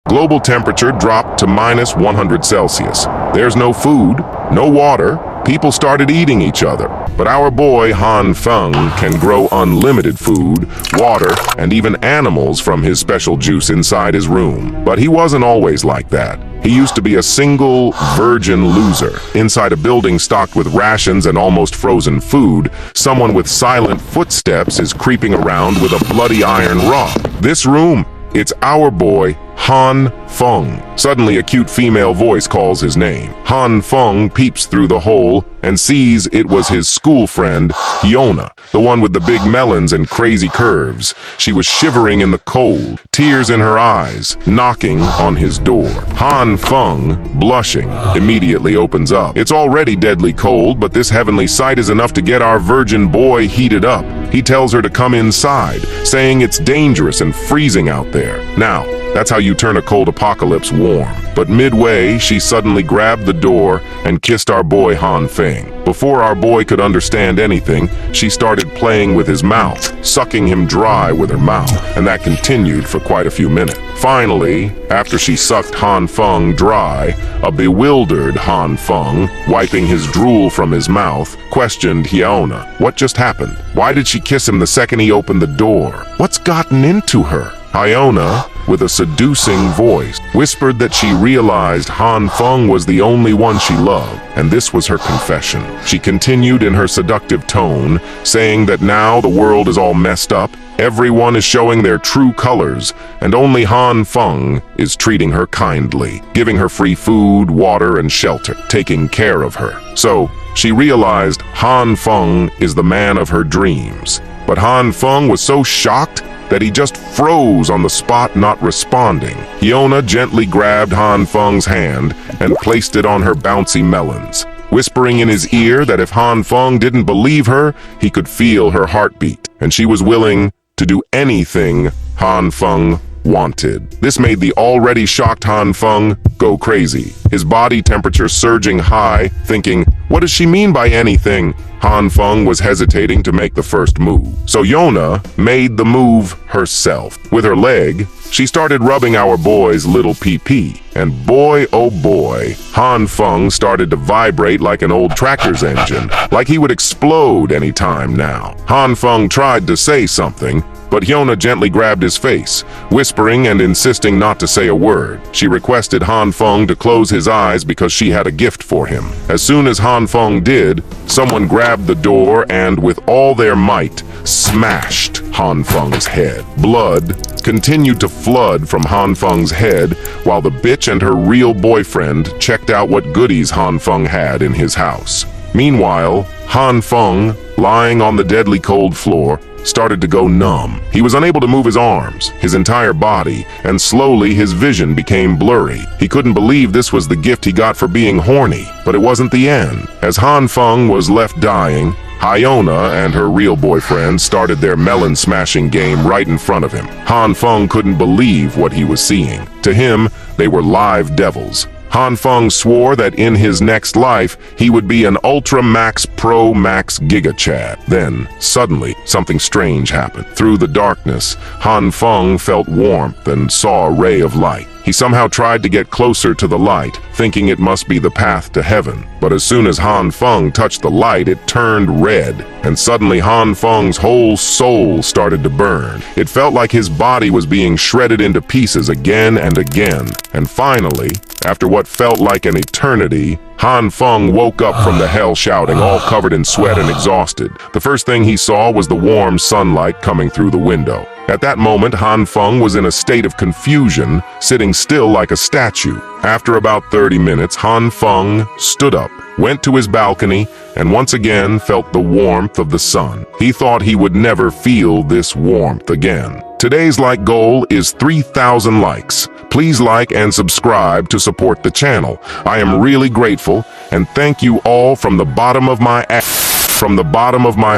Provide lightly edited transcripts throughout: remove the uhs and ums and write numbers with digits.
Global temperature dropped to minus 100 Celsius. There's no food, no water. People started eating each other. But our boy Han Feng can grow unlimited food, water, and even animals from his special juice inside his room. But he wasn't always like that. He used to be a single, virgin loser. Inside a building stocked with rations and almost frozen food, someone with silent footsteps is creeping around with a bloody iron rod. This room, it's our boy, Han Feng. Suddenly, a cute female voice calls his name. Han Feng peeps through the hole and sees it was his school friend, Hyona, the one with the big melons and crazy curves. She was shivering in the cold, tears in her eyes, knocking on his door. Han Feng, blushing, immediately opens up. It's already deadly cold, but this heavenly sight is enough to get our virgin boy heated up. He tells her to come inside, saying it's dangerous and freezing out there. Now, that's how you turn a cold apocalypse warm. But midway, she suddenly grabbed the door and kissed our boy Han Feng. Before our boy could understand anything, she started playing with his mouth, sucking him dry with her mouth, and that continued for quite a few minutes. Finally, after she sucked Han Feng dry, a bewildered Han Feng, wiping his drool from his mouth, questioned Hyona. What just happened? Why did she kiss him the second he opened the door? What's gotten into her? Hyona, with a seducing voice, whispered that she realized Han Feng was the only one she loved, and this was her confession. She continued in her seductive tone, saying that now the world is all messed up, everyone is showing their true colors, and only Han Feng is treating her kindly, giving her free food, water, and shelter, taking care of her. So, she realized Han Feng is the man of her dreams. But Han Feng was so shocked that he just froze on the spot, not responding. Hyona gently grabbed Han Feng's hand and placed it on her bouncy melons, whispering in his ear that if Han Feng didn't believe her, he could feel her heartbeat, and she was willing to do anything Han Feng wanted. This made the already shocked Han Feng go crazy, his body temperature surging high, thinking, what does she mean by anything? Han Feng was hesitating to make the first move. So Hyona made the move herself. With her leg, she started rubbing our boy's little pee-pee. And boy, oh boy, Han Feng started to vibrate like an old tractor's engine, like he would explode any time now. Han Feng tried to say something, but Hyona gently grabbed his face, whispering and insisting not to say a word. She requested Han Feng to close his eyes because she had a gift for him. As soon as Han Feng did, someone grabbed the door and, with all their might, smashed Han Feng's head. Blood continued to flood from Han Feng's head while the bitch and her real boyfriend checked out what goodies Han Feng had in his house. Meanwhile, Han Feng, lying on the deadly cold floor, started to go numb. He was unable to move his arms, his entire body, and slowly his vision became blurry. He couldn't believe this was the gift he got for being horny, but it wasn't the end. As Han Feng was left dying, Hyona and her real boyfriend started their melon-smashing game right in front of him. Han Feng couldn't believe what he was seeing. To him, they were live devils. Han Feng swore that in his next life, he would be an Ultra Max Pro Max Giga Chad. Then, suddenly, something strange happened. Through the darkness, Han Feng felt warmth and saw a ray of light. He somehow tried to get closer to the light, thinking it must be the path to heaven. But as soon as Han Feng touched the light, it turned red, and suddenly Han Feng's whole soul started to burn. It felt like his body was being shredded into pieces again and again. And finally, after what felt like an eternity, Han Feng woke up from the hell shouting, all covered in sweat and exhausted. The first thing he saw was the warm sunlight coming through the window. At that moment, Han Feng was in a state of confusion, sitting still like a statue. After about 30 minutes, Han Feng stood up, went to his balcony, and once again felt the warmth of the sun. He thought he would never feel this warmth again. Today's like goal is 3,000 likes. Please like and subscribe to support the channel. I am really grateful, and thank you all from the bottom of my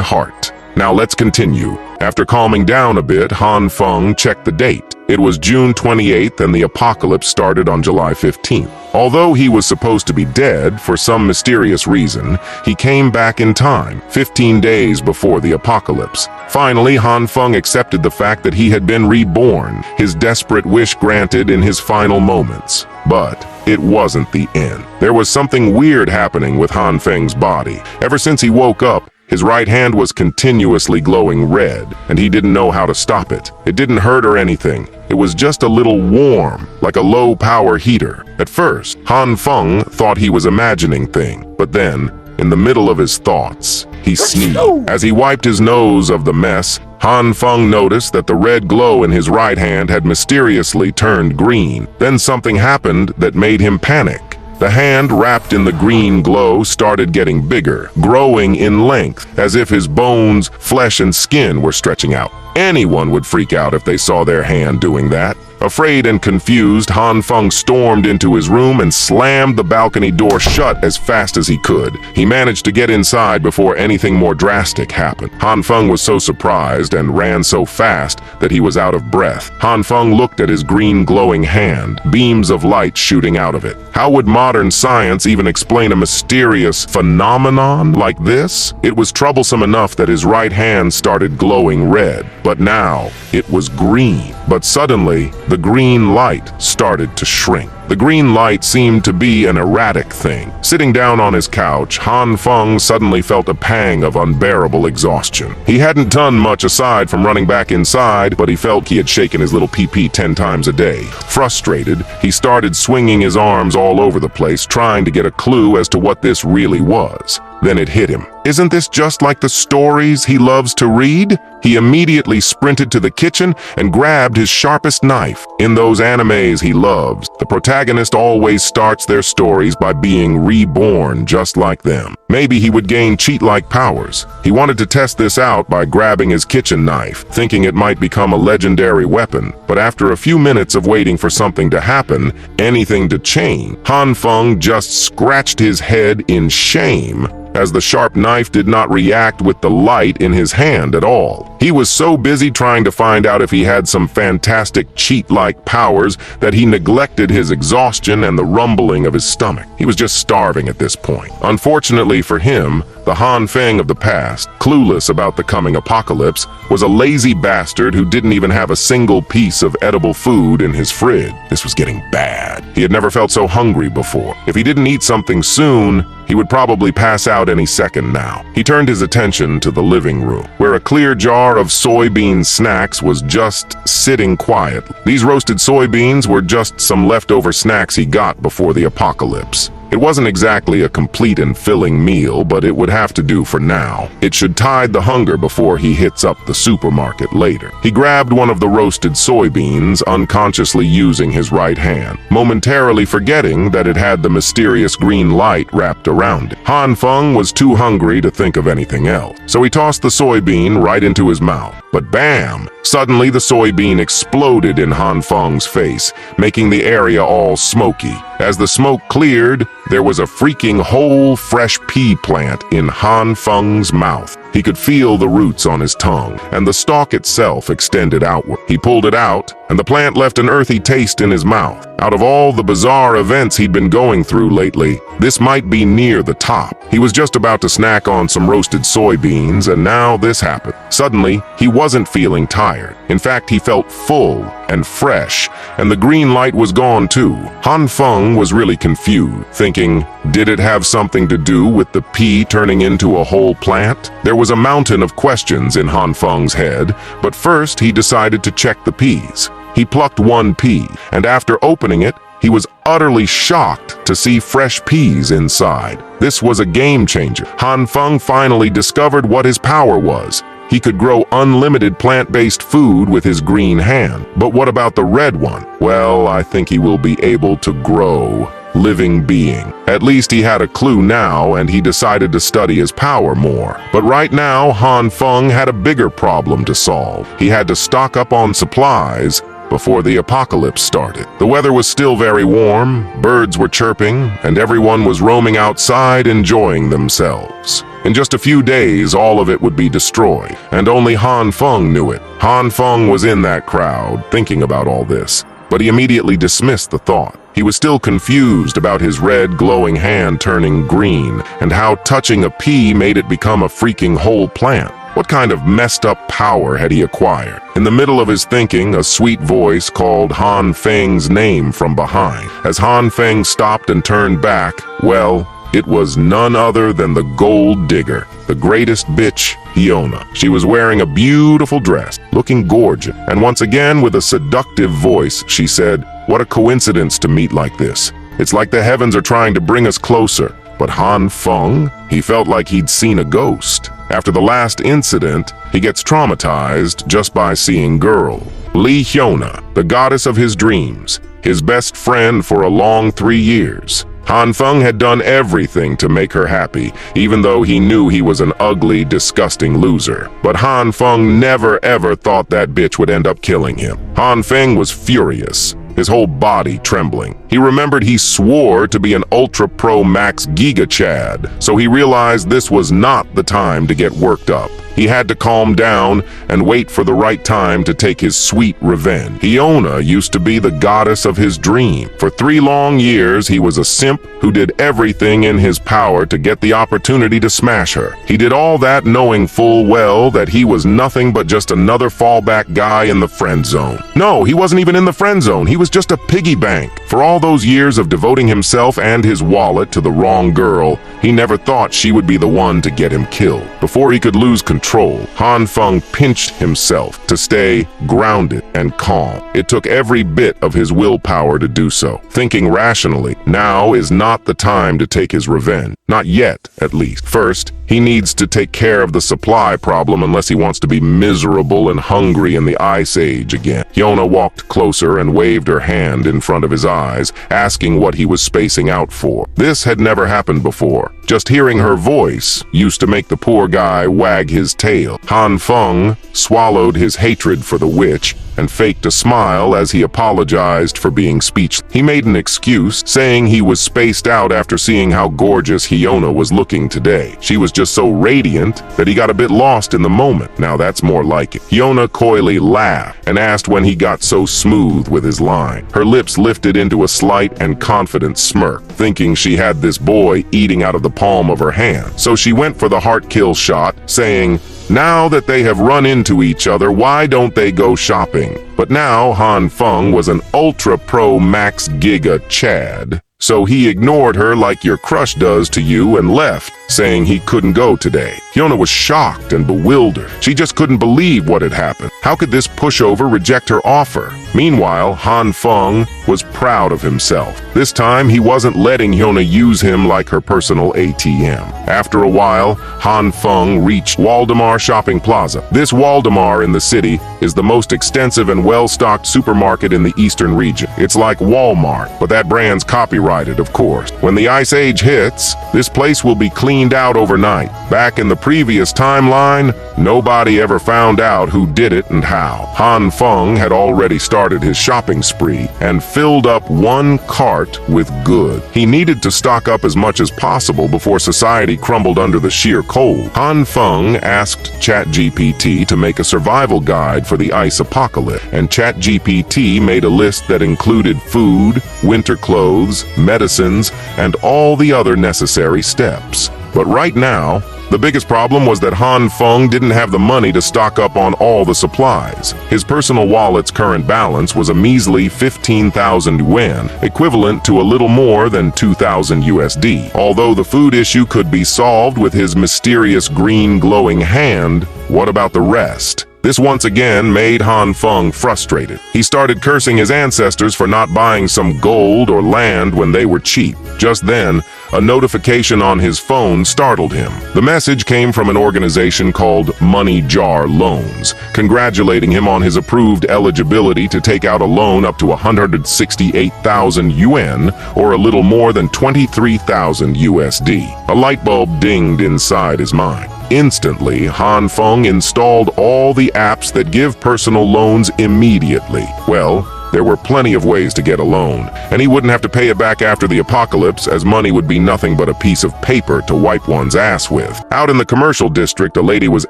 heart. Now let's continue. After calming down a bit, Han Feng checked the date. It was June 28th and the apocalypse started on July 15th. Although he was supposed to be dead, for some mysterious reason, he came back in time, 15 days before the apocalypse. Finally, Han Feng accepted the fact that he had been reborn, his desperate wish granted in his final moments. But it wasn't the end. There was something weird happening with Han Feng's body. Ever since he woke up, his right hand was continuously glowing red, and he didn't know how to stop it. It didn't hurt or anything. It was just a little warm, like a low-power heater. At first, Han Feng thought he was imagining things, but then, in the middle of his thoughts, he sneezed. As he wiped his nose of the mess, Han Feng noticed that the red glow in his right hand had mysteriously turned green. Then something happened that made him panic. The hand wrapped in the green glow started getting bigger, growing in length, as if his bones, flesh, and skin were stretching out. Anyone would freak out if they saw their hand doing that. Afraid and confused, Han Feng stormed into his room and slammed the balcony door shut as fast as he could. He managed to get inside before anything more drastic happened. Han Feng was so surprised and ran so fast that he was out of breath. Han Feng looked at his green glowing hand, beams of light shooting out of it. How would modern science even explain a mysterious phenomenon like this? It was troublesome enough that his right hand started glowing red, but now it was green. But suddenly, the green light started to shrink. The green light seemed to be an erratic thing. Sitting down on his couch, Han Feng suddenly felt a pang of unbearable exhaustion. He hadn't done much aside from running back inside, but he felt he had shaken his little pee-pee 10 times a day. Frustrated, he started swinging his arms all over the place, trying to get a clue as to what this really was. Then it hit him. Isn't this just like the stories he loves to read? He immediately sprinted to the kitchen and grabbed his sharpest knife. In those animes he loves, the protagonist always starts their stories by being reborn just like them. Maybe he would gain cheat-like powers. He wanted to test this out by grabbing his kitchen knife, thinking it might become a legendary weapon. But after a few minutes of waiting for something to happen, anything to change, Han Feng just scratched his head in shame, as the sharp knife did not react with the light in his hand at all. He was so busy trying to find out if he had some fantastic cheat-like powers that he neglected his exhaustion and the rumbling of his stomach. He was just starving at this point. Unfortunately for him, the Han Feng of the past, clueless about the coming apocalypse, was a lazy bastard who didn't even have a single piece of edible food in his fridge. This was getting bad. He had never felt so hungry before. If he didn't eat something soon, he would probably pass out any second now. He turned his attention to the living room, where a clear jar of soybean snacks was just sitting quietly. These roasted soybeans were just some leftover snacks he got before the apocalypse. It wasn't exactly a complete and filling meal, but it would have to do for now. It should tide the hunger before he hits up the supermarket later. He grabbed one of the roasted soybeans, unconsciously using his right hand, momentarily forgetting that it had the mysterious green light wrapped around it. Han Feng was too hungry to think of anything else, so he tossed the soybean right into his mouth. But bam! Suddenly the soybean exploded in Han Feng's face, making the area all smoky. As the smoke cleared, there was a freaking whole fresh pea plant in Han Feng's mouth. He could feel the roots on his tongue, and the stalk itself extended outward. He pulled it out, and the plant left an earthy taste in his mouth. Out of all the bizarre events he'd been going through lately, this might be near the top. He was just about to snack on some roasted soybeans, and now this happened. Suddenly, he wasn't feeling tired. In fact, he felt full and fresh, and the green light was gone too. Han Feng was really confused, thinking, did it have something to do with the pea turning into a whole plant? There was a mountain of questions in Han Feng's head, but first he decided to check the peas. He plucked one pea, and after opening it, he was utterly shocked to see fresh peas inside. This was a game changer. Han Feng finally discovered what his power was. He could grow unlimited plant-based food with his green hand. But what about the red one? Well, I think he will be able to grow living being. At least he had a clue now, and he decided to study his power more. But right now, Han Feng had a bigger problem to solve. He had to stock up on supplies before the apocalypse started. The weather was still very warm, birds were chirping, and everyone was roaming outside enjoying themselves. In just a few days, all of it would be destroyed, and only Han Feng knew it. Han Feng was in that crowd, thinking about all this, but he immediately dismissed the thought. He was still confused about his red, glowing hand turning green, and how touching a pea made it become a freaking whole plant. What kind of messed up power had he acquired? In the middle of his thinking, a sweet voice called Han Feng's name from behind. As Han Feng stopped and turned back, well, it was none other than the gold digger, the greatest bitch, Fiona. She was wearing a beautiful dress, looking gorgeous, and once again with a seductive voice, she said, "What a coincidence to meet like this. It's like the heavens are trying to bring us closer." But Han Feng, he felt like he'd seen a ghost. After the last incident, he gets traumatized just by seeing girl. Li Hyona, the goddess of his dreams, his best friend for a long 3 years. Han Feng had done everything to make her happy, even though he knew he was an ugly, disgusting loser. But Han Feng never ever thought that bitch would end up killing him. Han Feng was furious, his whole body trembling. He remembered he swore to be an Ultra Pro Max Giga Chad, so he realized this was not the time to get worked up. He had to calm down and wait for the right time to take his sweet revenge. Fiona used to be the goddess of his dream. For 3 long years, he was a simp who did everything in his power to get the opportunity to smash her. He did all that knowing full well that he was nothing but just another fallback guy in the friend zone. No, he wasn't even in the friend zone. He was just a piggy bank. For all those years of devoting himself and his wallet to the wrong girl, he never thought she would be the one to get him killed. Before he could lose control, Han Feng pinched himself to stay grounded and calm. It took every bit of his willpower to do so. Thinking rationally, now is not the time to take his revenge. Not yet, at least. First, he needs to take care of the supply problem unless he wants to be miserable and hungry in the Ice Age again. Fiona walked closer and waved her hand in front of his eyes, asking what he was spacing out for. This had never happened before. Just hearing her voice used to make the poor guy wag his tail. Han Feng swallowed his hatred for the witch and faked a smile as he apologized for being speechless. He made an excuse, saying he was spaced out after seeing how gorgeous Fiona was looking today. She was just so radiant that he got a bit lost in the moment. Now that's more like it. Fiona coyly laughed and asked when he got so smooth with his line. Her lips lifted into a slight and confident smirk, thinking she had this boy eating out of the palm of her hand. So she went for the heart kill shot, saying, "Now that they have run into each other, why don't they go shopping?" But now Han Feng was an Ultra Pro Max Giga Chad, so he ignored her like your crush does to you and left, saying he couldn't go today. Fiona was shocked and bewildered. She just couldn't believe what had happened. How could this pushover reject her offer? Meanwhile, Han Feng was proud of himself. This time, he wasn't letting Fiona use him like her personal ATM. After a while, Han Feng reached Waldemar Shopping Plaza. This Waldemar in the city is the most extensive and well-stocked supermarket in the eastern region. It's like Walmart, but that brand's copyrighted, of course. When the Ice Age hits, this place will be cleaned out overnight. Back in the previous timeline, nobody ever found out who did it and how. Han Feng had already started his shopping spree and filled up 1 cart with goods. He needed to stock up as much as possible before society crumbled under the sheer cold. Han Feng asked ChatGPT to make a survival guide for the ice apocalypse, and ChatGPT made a list that included food, winter clothes, medicines, and all the other necessary steps. But right now, the biggest problem was that Han Feng didn't have the money to stock up on all the supplies. His personal wallet's current balance was a measly 15,000 yuan, equivalent to a little more than 2,000 USD. Although the food issue could be solved with his mysterious green glowing hand, what about the rest? This once again made Han Feng frustrated. He started cursing his ancestors for not buying some gold or land when they were cheap. Just then, a notification on his phone startled him. The message came from an organization called Money Jar Loans, congratulating him on his approved eligibility to take out a loan up to 168,000 yuan, or a little more than 23,000 USD. A light bulb dinged inside his mind. Instantly, Han Feng installed all the apps that give personal loans immediately. Well, There were plenty of ways to get a loan, and he wouldn't have to pay it back after the apocalypse, as money would be nothing but a piece of paper to wipe one's ass with. Out in the commercial district, a lady was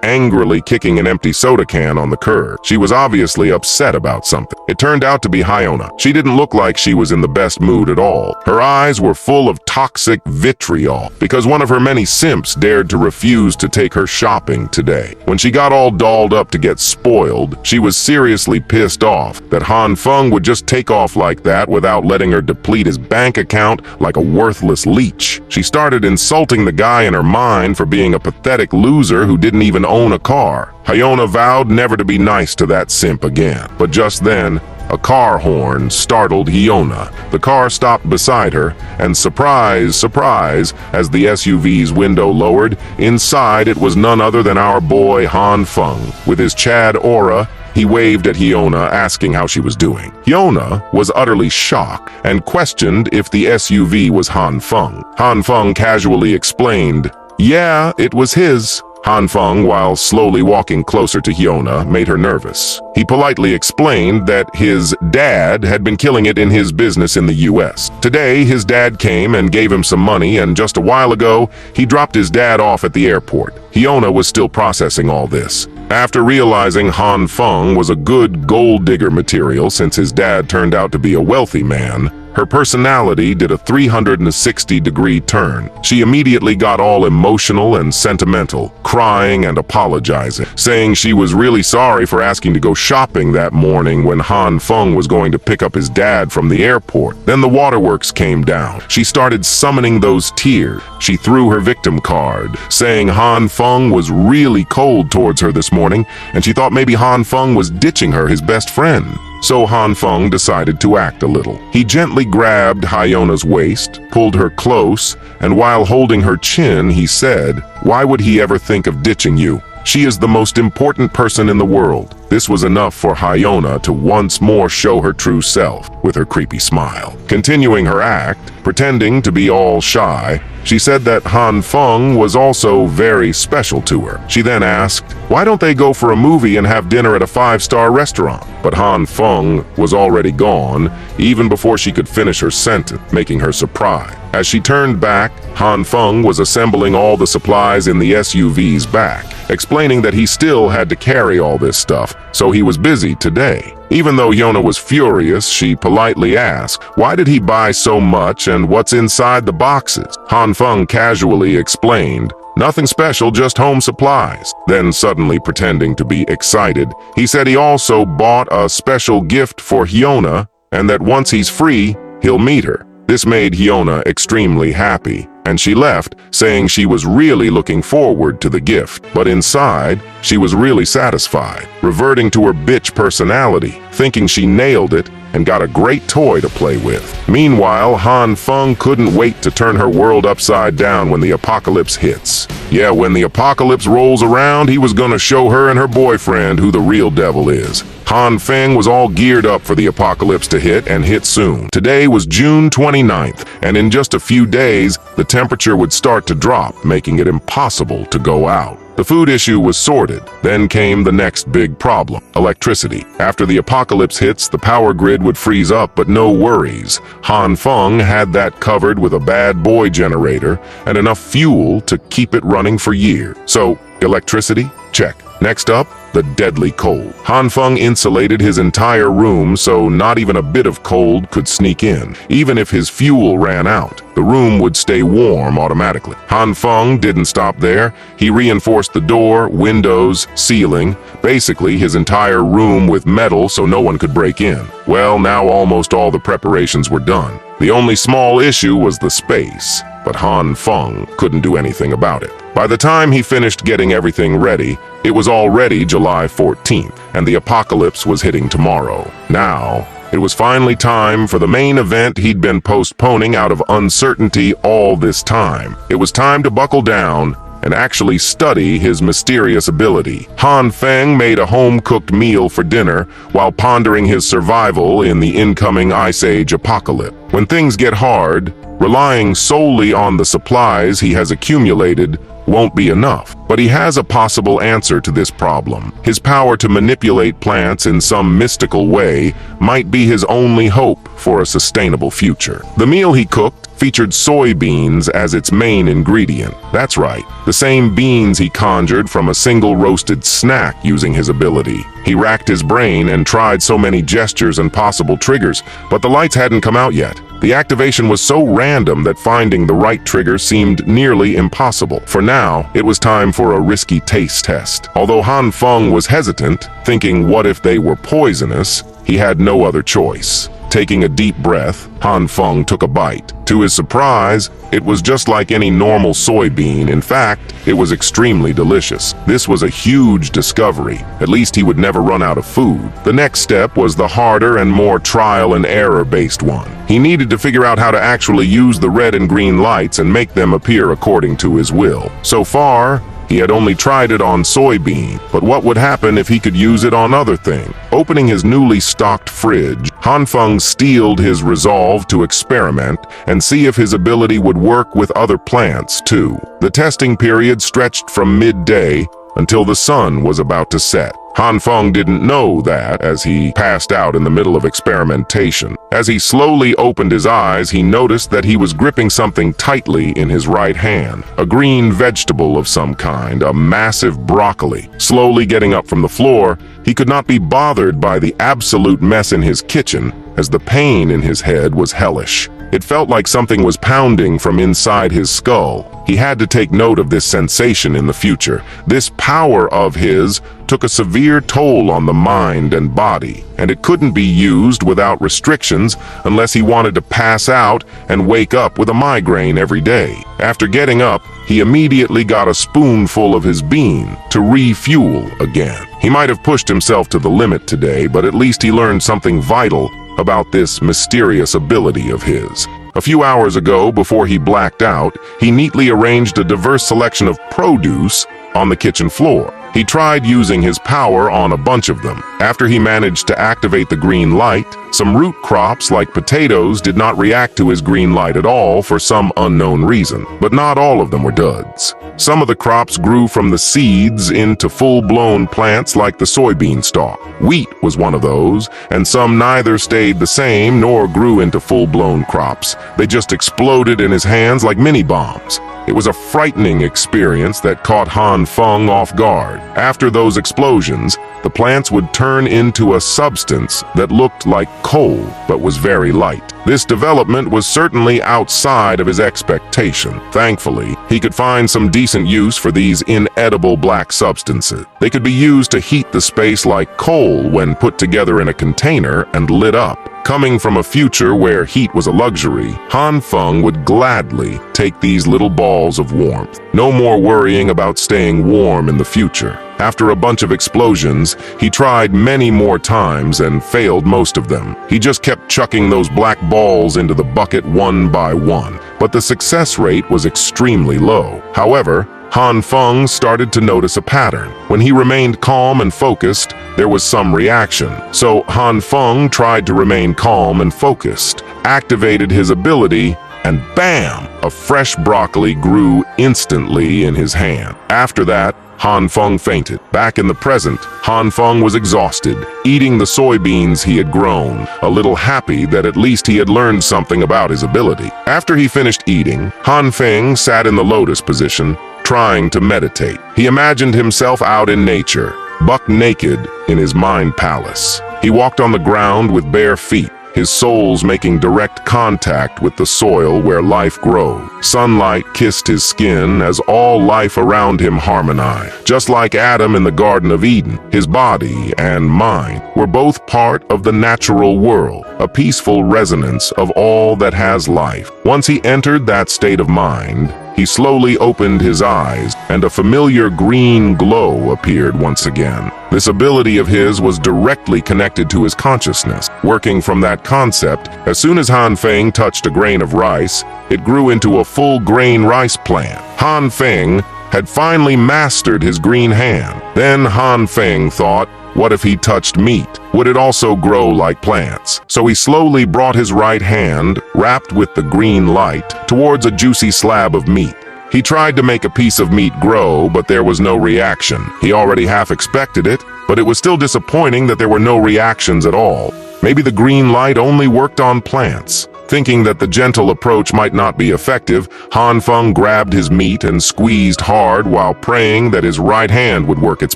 angrily kicking an empty soda can on the curb. She was obviously upset about something. It turned out to be Hyona. She didn't look like she was in the best mood at all. Her eyes were full of toxic vitriol because one of her many simps dared to refuse to take her shopping today. When she got all dolled up to get spoiled, she was seriously pissed off that Han Feng would just take off like that without letting her deplete his bank account like a worthless leech. She started insulting the guy in her mind for being a pathetic loser who didn't even own a car. Hyona vowed never to be nice to that simp again. But just then, a car horn startled Hyona. The car stopped beside her, and surprise, surprise, as the SUV's window lowered, inside it was none other than our boy Han Feng. With his Chad aura, he waved at Hyona, asking how she was doing. Hyona was utterly shocked and questioned if the SUV was Han Feng. Han Feng casually explained, "Yeah, it was his." Han Feng, while slowly walking closer to Hyona, made her nervous. He politely explained that his dad had been killing it in his business in the US. Today, his dad came and gave him some money, and just a while ago, he dropped his dad off at the airport. Hyona was still processing all this. After realizing Han Feng was a good gold digger material since his dad turned out to be a wealthy man, her personality did a 360-degree turn. She immediately got all emotional and sentimental, crying and apologizing, saying she was really sorry for asking to go shopping that morning when Han Feng was going to pick up his dad from the airport. Then the waterworks came down. She started summoning those tears. She threw her victim card, saying Han Feng was really cold towards her this morning, and she thought maybe Han Feng was ditching her, his best friend. So Han Feng decided to act a little. He gently grabbed Hyona's waist, pulled her close, and while holding her chin, he said, "Why would he ever think of ditching you? She is the most important person in the world." This was enough for Hyona to once more show her true self with her creepy smile. Continuing her act, pretending to be all shy, she said that Han Feng was also very special to her. She then asked, "Why don't they go for a movie and have dinner at a 5-star restaurant?" But Han Feng was already gone, even before she could finish her sentence, making her surprised. As she turned back, Han Feng was assembling all the supplies in the SUV's back, explaining that he still had to carry all this stuff, so he was busy today. Even though Hyona was furious, she politely asked, why did he buy so much and what's inside the boxes? Han Feng casually explained, "Nothing special, just home supplies." Then suddenly pretending to be excited, he said he also bought a special gift for Hyona and that once he's free, he'll meet her. This made Hyona extremely happy, and she left, saying she was really looking forward to the gift. But inside, she was really satisfied, reverting to her bitch personality, thinking she nailed it and got a great toy to play with. Meanwhile, Han Feng couldn't wait to turn her world upside down when the apocalypse hits. Yeah, when the apocalypse rolls around, he was gonna show her and her boyfriend who the real devil is. Han Feng was all geared up for the apocalypse to hit, and hit soon. Today was June 29th, and in just a few days, the temperature would start to drop, making it impossible to go out. The food issue was sorted. Then came the next big problem, electricity. After the apocalypse hits, the power grid would freeze up, but no worries. Han Feng had that covered with a bad boy generator and enough fuel to keep it running for years. So, electricity? Check. Next up, the deadly cold. Han Feng insulated his entire room so not even a bit of cold could sneak in. Even if his fuel ran out, the room would stay warm automatically. Han Feng didn't stop there. He reinforced the door, windows, ceiling, basically his entire room with metal so no one could break in. Well, now almost all the preparations were done. The only small issue was the space, but Han Feng couldn't do anything about it. By the time he finished getting everything ready, it was already July 14th, and the apocalypse was hitting tomorrow. Now, it was finally time for the main event he'd been postponing out of uncertainty all this time. It was time to buckle down and actually study his mysterious ability. Han Feng made a home-cooked meal for dinner while pondering his survival in the incoming Ice Age apocalypse. When things get hard, relying solely on the supplies he has accumulated won't be enough. But he has a possible answer to this problem. His power to manipulate plants in some mystical way might be his only hope for a sustainable future. The meal he cooked featured soybeans as its main ingredient. That's right, the same beans he conjured from a single roasted snack using his ability. He racked his brain and tried so many gestures and possible triggers, but the lights hadn't come out yet. The activation was so random that finding the right trigger seemed nearly impossible. For now, it was time for a risky taste test. Although Han Feng was hesitant, thinking what if they were poisonous, he had no other choice. Taking a deep breath, Han Feng took a bite. To his surprise, it was just like any normal soybean. In fact, it was extremely delicious. This was a huge discovery. At least he would never run out of food. The next step was the harder and more trial and error based one. He needed to figure out how to actually use the red and green lights and make them appear according to his will. So far, he had only tried it on soybean, but what would happen if he could use it on other things? Opening his newly stocked fridge, Han Feng steeled his resolve to experiment and see if his ability would work with other plants too. The testing period stretched from midday until the sun was about to set. Han Feng didn't know that as he passed out in the middle of experimentation. As he slowly opened his eyes, he noticed that he was gripping something tightly in his right hand. A green vegetable of some kind, a massive broccoli. Slowly getting up from the floor, he could not be bothered by the absolute mess in his kitchen, as the pain in his head was hellish. It felt like something was pounding from inside his skull. He had to take note of this sensation in the future. This power of his took a severe toll on the mind and body, and it couldn't be used without restrictions unless he wanted to pass out and wake up with a migraine every day. After getting up, he immediately got a spoonful of his bean to refuel again. He might have pushed himself to the limit today, but at least he learned something vital about this mysterious ability of his. A few hours ago, before he blacked out, he neatly arranged a diverse selection of produce on the kitchen floor. He tried using his power on a bunch of them. After he managed to activate the green light, some root crops like potatoes did not react to his green light at all for some unknown reason. But not all of them were duds. Some of the crops grew from the seeds into full-blown plants like the soybean stalk. Wheat was one of those, and some neither stayed the same nor grew into full-blown crops. They just exploded in his hands like mini-bombs. It was a frightening experience that caught Han Feng off guard. After those explosions, the plants would turn into a substance that looked like coal but was very light. This development was certainly outside of his expectation. Thankfully, he could find some decent use for these inedible black substances. They could be used to heat the space like coal when put together in a container and lit up. Coming from a future where heat was a luxury, Han Feng would gladly take these little balls of warmth. No more worrying about staying warm in the future. After a bunch of explosions, he tried many more times and failed most of them. He just kept chucking those black balls into the bucket one by one, but the success rate was extremely low. However, Han Feng started to notice a pattern. When he remained calm and focused, there was some reaction. So Han Feng tried to remain calm and focused, activated his ability, and bam! A fresh broccoli grew instantly in his hand. After that, Han Feng fainted. Back in the present, Han Feng was exhausted, eating the soybeans he had grown, a little happy that at least he had learned something about his ability. After he finished eating, Han Feng sat in the lotus position, trying to meditate. He imagined himself out in nature, buck naked in his mind palace. He walked on the ground with bare feet, his soles making direct contact with the soil where life grows. Sunlight kissed his skin as all life around him harmonized. Just like Adam in the Garden of Eden, his body and mind were both part of the natural world, a peaceful resonance of all that has life. Once he entered that state of mind, he slowly opened his eyes, and a familiar green glow appeared once again. This ability of his was directly connected to his consciousness. Working from that concept, as soon as Han Feng touched a grain of rice, it grew into a full-grain rice plant. Han Feng had finally mastered his green hand. Then Han Feng thought, what if he touched meat? Would it also grow like plants? So he slowly brought his right hand, wrapped with the green light, towards a juicy slab of meat. He tried to make a piece of meat grow, but there was no reaction. He already half expected it, but it was still disappointing that there were no reactions at all. Maybe the green light only worked on plants. Thinking that the gentle approach might not be effective, Han Feng grabbed his meat and squeezed hard while praying that his right hand would work its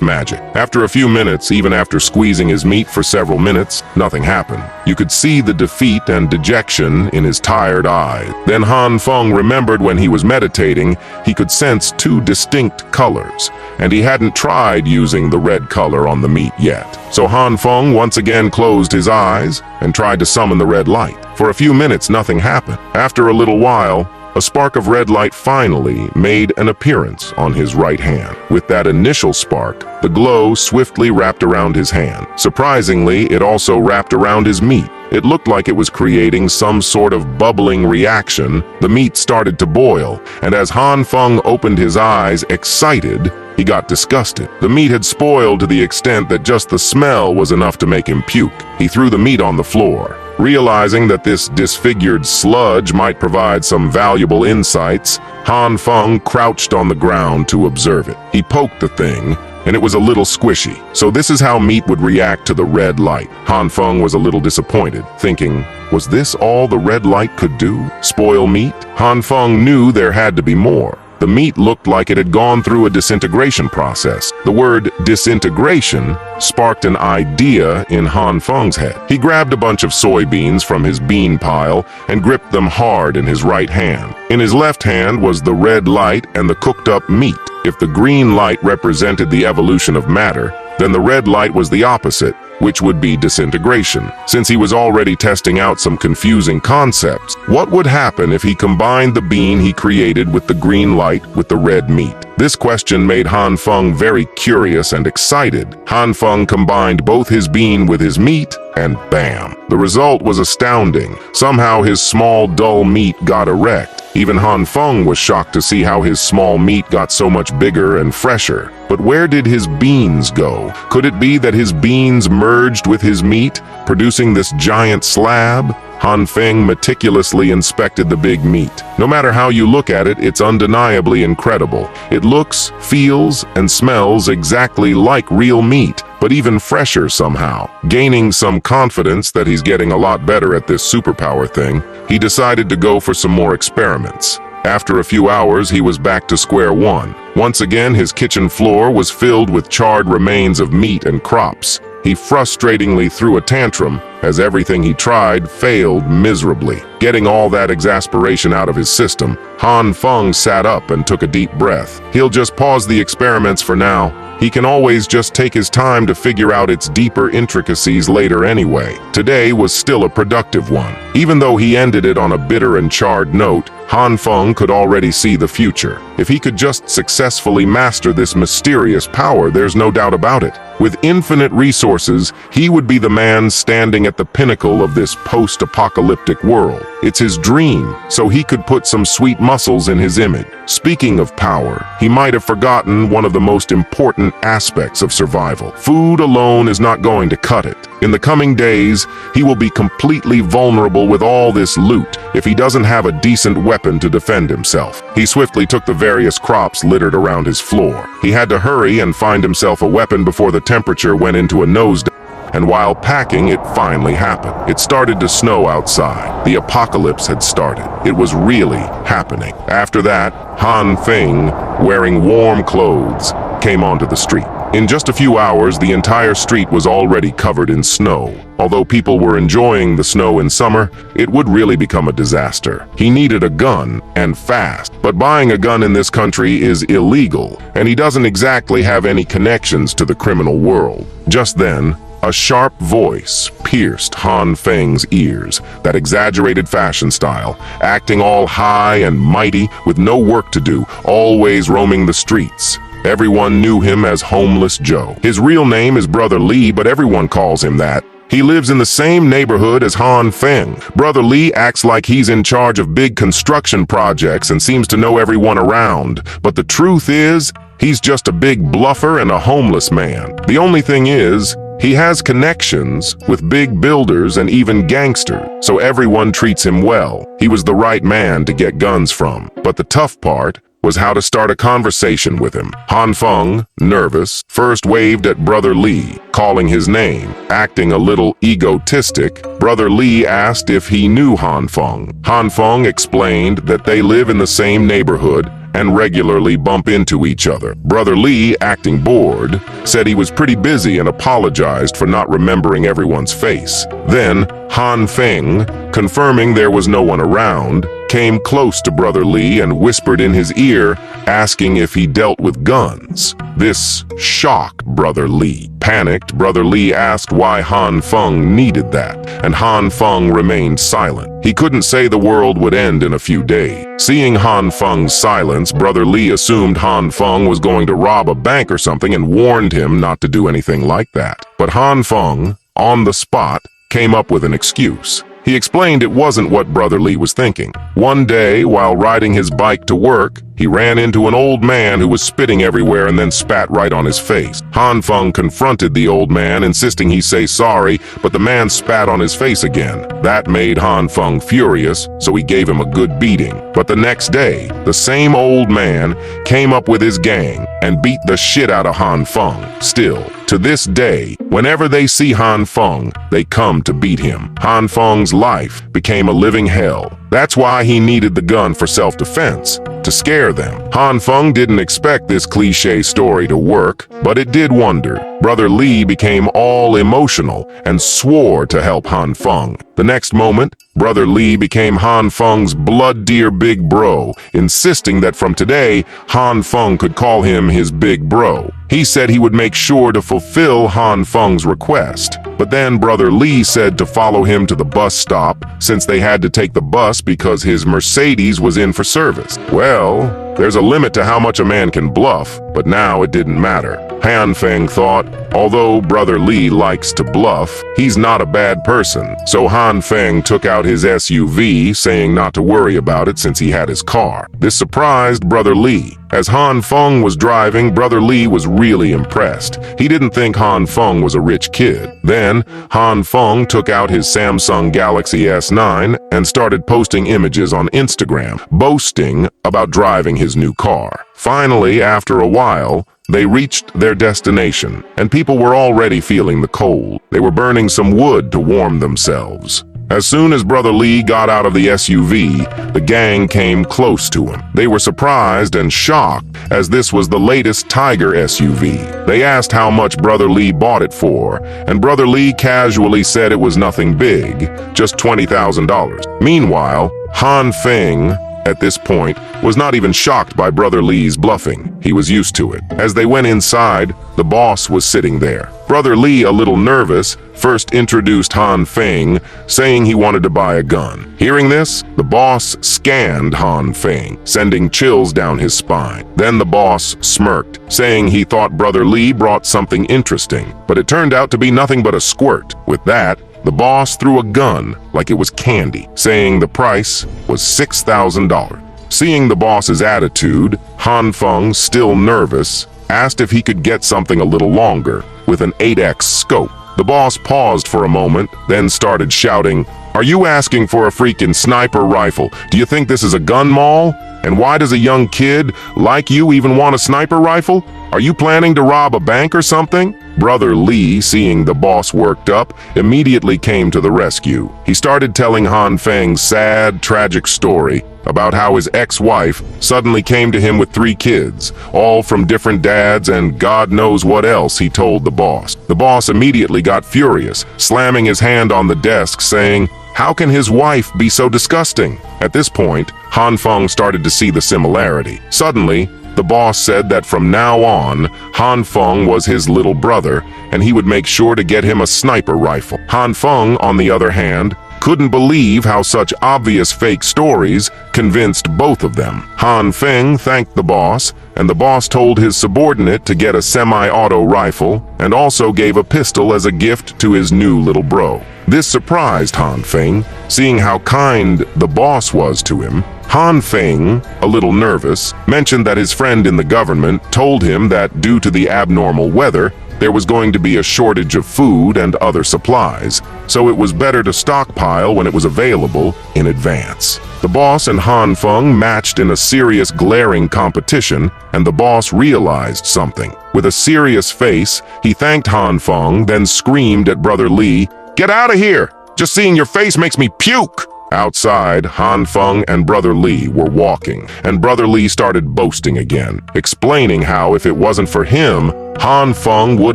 magic. After a few minutes, even after squeezing his meat for several minutes, nothing happened. You could see the defeat and dejection in his tired eyes. Then Han Feng remembered when he was meditating, he could sense two distinct colors, and he hadn't tried using the red color on the meat yet. So Han Feng once again closed his eyes and tried to summon the red light. For a few minutes, nothing happened. After a little while, a spark of red light finally made an appearance on his right hand. With that initial spark, the glow swiftly wrapped around his hand. Surprisingly, it also wrapped around his meat. It looked like it was creating some sort of bubbling reaction. The meat started to boil, and as Han Feng opened his eyes, excited, he got disgusted. The meat had spoiled to the extent that just the smell was enough to make him puke. He threw the meat on the floor. Realizing that this disfigured sludge might provide some valuable insights, Han Feng crouched on the ground to observe it. He poked the thing, and it was a little squishy. So this is how meat would react to the red light. Han Feng was a little disappointed, thinking, was this all the red light could do? Spoil meat? Han Feng knew there had to be more. The meat looked like it had gone through a disintegration process. The word disintegration sparked an idea in Han Feng's head. He grabbed a bunch of soybeans from his bean pile and gripped them hard in his right hand. In his left hand was the red light and the cooked up meat. If the green light represented the evolution of matter, then the red light was the opposite, which would be disintegration. Since he was already testing out some confusing concepts, what would happen if he combined the bean he created with the green light with the red meat? This question made Han Feng very curious and excited. Han Feng combined both his bean with his meat, and bam! The result was astounding. Somehow his small, dull meat got erect. Even Han Feng was shocked to see how his small meat got so much bigger and fresher. But where did his beans go? Could it be that his beans merged with his meat, producing this giant slab? Han Feng meticulously inspected the big meat. No matter how you look at it, it's undeniably incredible. It looks, feels, and smells exactly like real meat, but even fresher somehow. Gaining some confidence that he's getting a lot better at this superpower thing, he decided to go for some more experiments. After a few hours, he was back to square one. Once again, his kitchen floor was filled with charred remains of meat and crops. He frustratingly threw a tantrum as everything he tried failed miserably. Getting all that exasperation out of his system, Han Feng sat up and took a deep breath. He'll just pause the experiments for now. He can always just take his time to figure out its deeper intricacies later anyway. Today was still a productive one. Even though he ended it on a bitter and charred note, Han Feng could already see the future. If he could just successfully master this mysterious power, there's no doubt about it. With infinite resources, he would be the man standing at the pinnacle of this post-apocalyptic world. It's his dream, so he could put some sweet muscles in his image. Speaking of power, he might have forgotten one of the most important aspects of survival. Food alone is not going to cut it. In the coming days, he will be completely vulnerable with all this loot if he doesn't have a decent weapon to defend himself. He swiftly took the various crops littered around his floor. He had to hurry and find himself a weapon before the temperature went into a nosedive. And while packing, it finally happened. It started to snow outside. The apocalypse had started. It was really happening. After that, Han Feng, wearing warm clothes, came onto the street. In just a few hours, the entire street was already covered in snow. Although people were enjoying the snow in summer, it would really become a disaster. He needed a gun, and fast. But buying a gun in this country is illegal, and he doesn't exactly have any connections to the criminal world. Just then, a sharp voice pierced Han Feng's ears, that exaggerated fashion style, acting all high and mighty with no work to do, always roaming the streets. Everyone knew him as Homeless Joe. His real name is Brother Lee, but everyone calls him that. He lives in the same neighborhood as Han Feng. Brother Lee acts like he's in charge of big construction projects and seems to know everyone around. But the truth is, he's just a big bluffer and a homeless man. The only thing is, he has connections with big builders and even gangsters, so everyone treats him well. He was the right man to get guns from. But the tough part was how to start a conversation with him. Han Feng, nervous, first waved at Brother Lee, calling his name. Acting a little egotistic, Brother Lee asked if he knew Han Feng. Han Feng explained that they live in the same neighborhood and regularly bump into each other. Brother Lee, acting bored, said he was pretty busy and apologized for not remembering everyone's face. Then, Han Feng, confirming there was no one around, came close to Brother Lee and whispered in his ear, asking if he dealt with guns. This shocked Brother Lee. Panicked, Brother Lee asked why Han Feng needed that, and Han Feng remained silent. He couldn't say the world would end in a few days. Seeing Han Feng's silence, Brother Lee assumed Han Feng was going to rob a bank or something and warned him not to do anything like that. But Han Feng, on the spot, came up with an excuse. He explained it wasn't what Brother Lee was thinking. One day, while riding his bike to work, he ran into an old man who was spitting everywhere and then spat right on his face. Han Feng confronted the old man, insisting he say sorry, but the man spat on his face again. That made Han Feng furious, so he gave him a good beating. But the next day, the same old man came up with his gang and beat the shit out of Han Feng. Still, to this day, whenever they see Han Feng, they come to beat him. Han Feng's life became a living hell. That's why he needed the gun for self-defense, to scare them. Han Feng didn't expect this cliché story to work, but it did wonder. Brother Lee became all emotional and swore to help Han Feng. The next moment, Brother Lee became Han Feng's blood dear big bro, insisting that from today, Han Feng could call him his big bro. He said he would make sure to fulfill Han Feng's request. But then Brother Lee said to follow him to the bus stop, since they had to take the bus because his Mercedes was in for service. Well, there's a limit to how much a man can bluff, but now it didn't matter. Han Feng thought, although Brother Lee likes to bluff, he's not a bad person. So Han Feng took out his SUV, saying not to worry about it since he had his car. This surprised Brother Lee. As Han Feng was driving, Brother Lee was really impressed. He didn't think Han Feng was a rich kid. Then, Han Feng took out his Samsung Galaxy S9 and started posting images on Instagram, boasting about driving his new car. Finally, after a while, they reached their destination, and people were already feeling the cold. They were burning some wood to warm themselves. As soon as Brother Lee got out of the SUV, the gang came close to him. They were surprised and shocked, as this was the latest Tiger SUV. They asked how much Brother Lee bought it for, and Brother Lee casually said it was nothing big, just $20,000. Meanwhile, Han Feng, at this point, was not even shocked by Brother Lee's bluffing. He was used to it. As they went inside, the boss was sitting there. Brother Lee, a little nervous, first introduced Han Feng, saying he wanted to buy a gun. Hearing this, the boss scanned Han Feng, sending chills down his spine. Then the boss smirked, saying he thought Brother Lee brought something interesting, but it turned out to be nothing but a squirt. With that, the boss threw a gun like it was candy, saying the price was $6,000. Seeing the boss's attitude, Han Feng, still nervous, asked if he could get something a little longer, with an 8x scope. The boss paused for a moment, then started shouting, "Are you asking for a freaking sniper rifle? Do you think this is a gun mall? And why does a young kid like you even want a sniper rifle? Are you planning to rob a bank or something?" Brother Lee, seeing the boss worked up, immediately came to the rescue. He started telling Han Feng's sad, tragic story about how his ex-wife suddenly came to him with 3 kids, all from different dads, and God knows what else he told the boss. The boss immediately got furious, slamming his hand on the desk, saying, "How can his wife be so disgusting?" At this point, Han Feng started to see the similarity. Suddenly, the boss said that from now on, Han Feng was his little brother, and he would make sure to get him a sniper rifle. Han Feng, on the other hand, couldn't believe how such obvious fake stories convinced both of them. Han Feng thanked the boss, and the boss told his subordinate to get a semi-auto rifle and also gave a pistol as a gift to his new little bro. This surprised Han Feng, seeing how kind the boss was to him. Han Feng, a little nervous, mentioned that his friend in the government told him that due to the abnormal weather, there was going to be a shortage of food and other supplies, so it was better to stockpile when it was available in advance. The boss and Han Feng matched in a serious, glaring competition, and the boss realized something. With a serious face, he thanked Han Feng, then screamed at Brother Li, "Get out of here! Just seeing your face makes me puke!" Outside, Han Feng and Brother Li were walking, and Brother Li started boasting again, explaining how if it wasn't for him, Han Feng would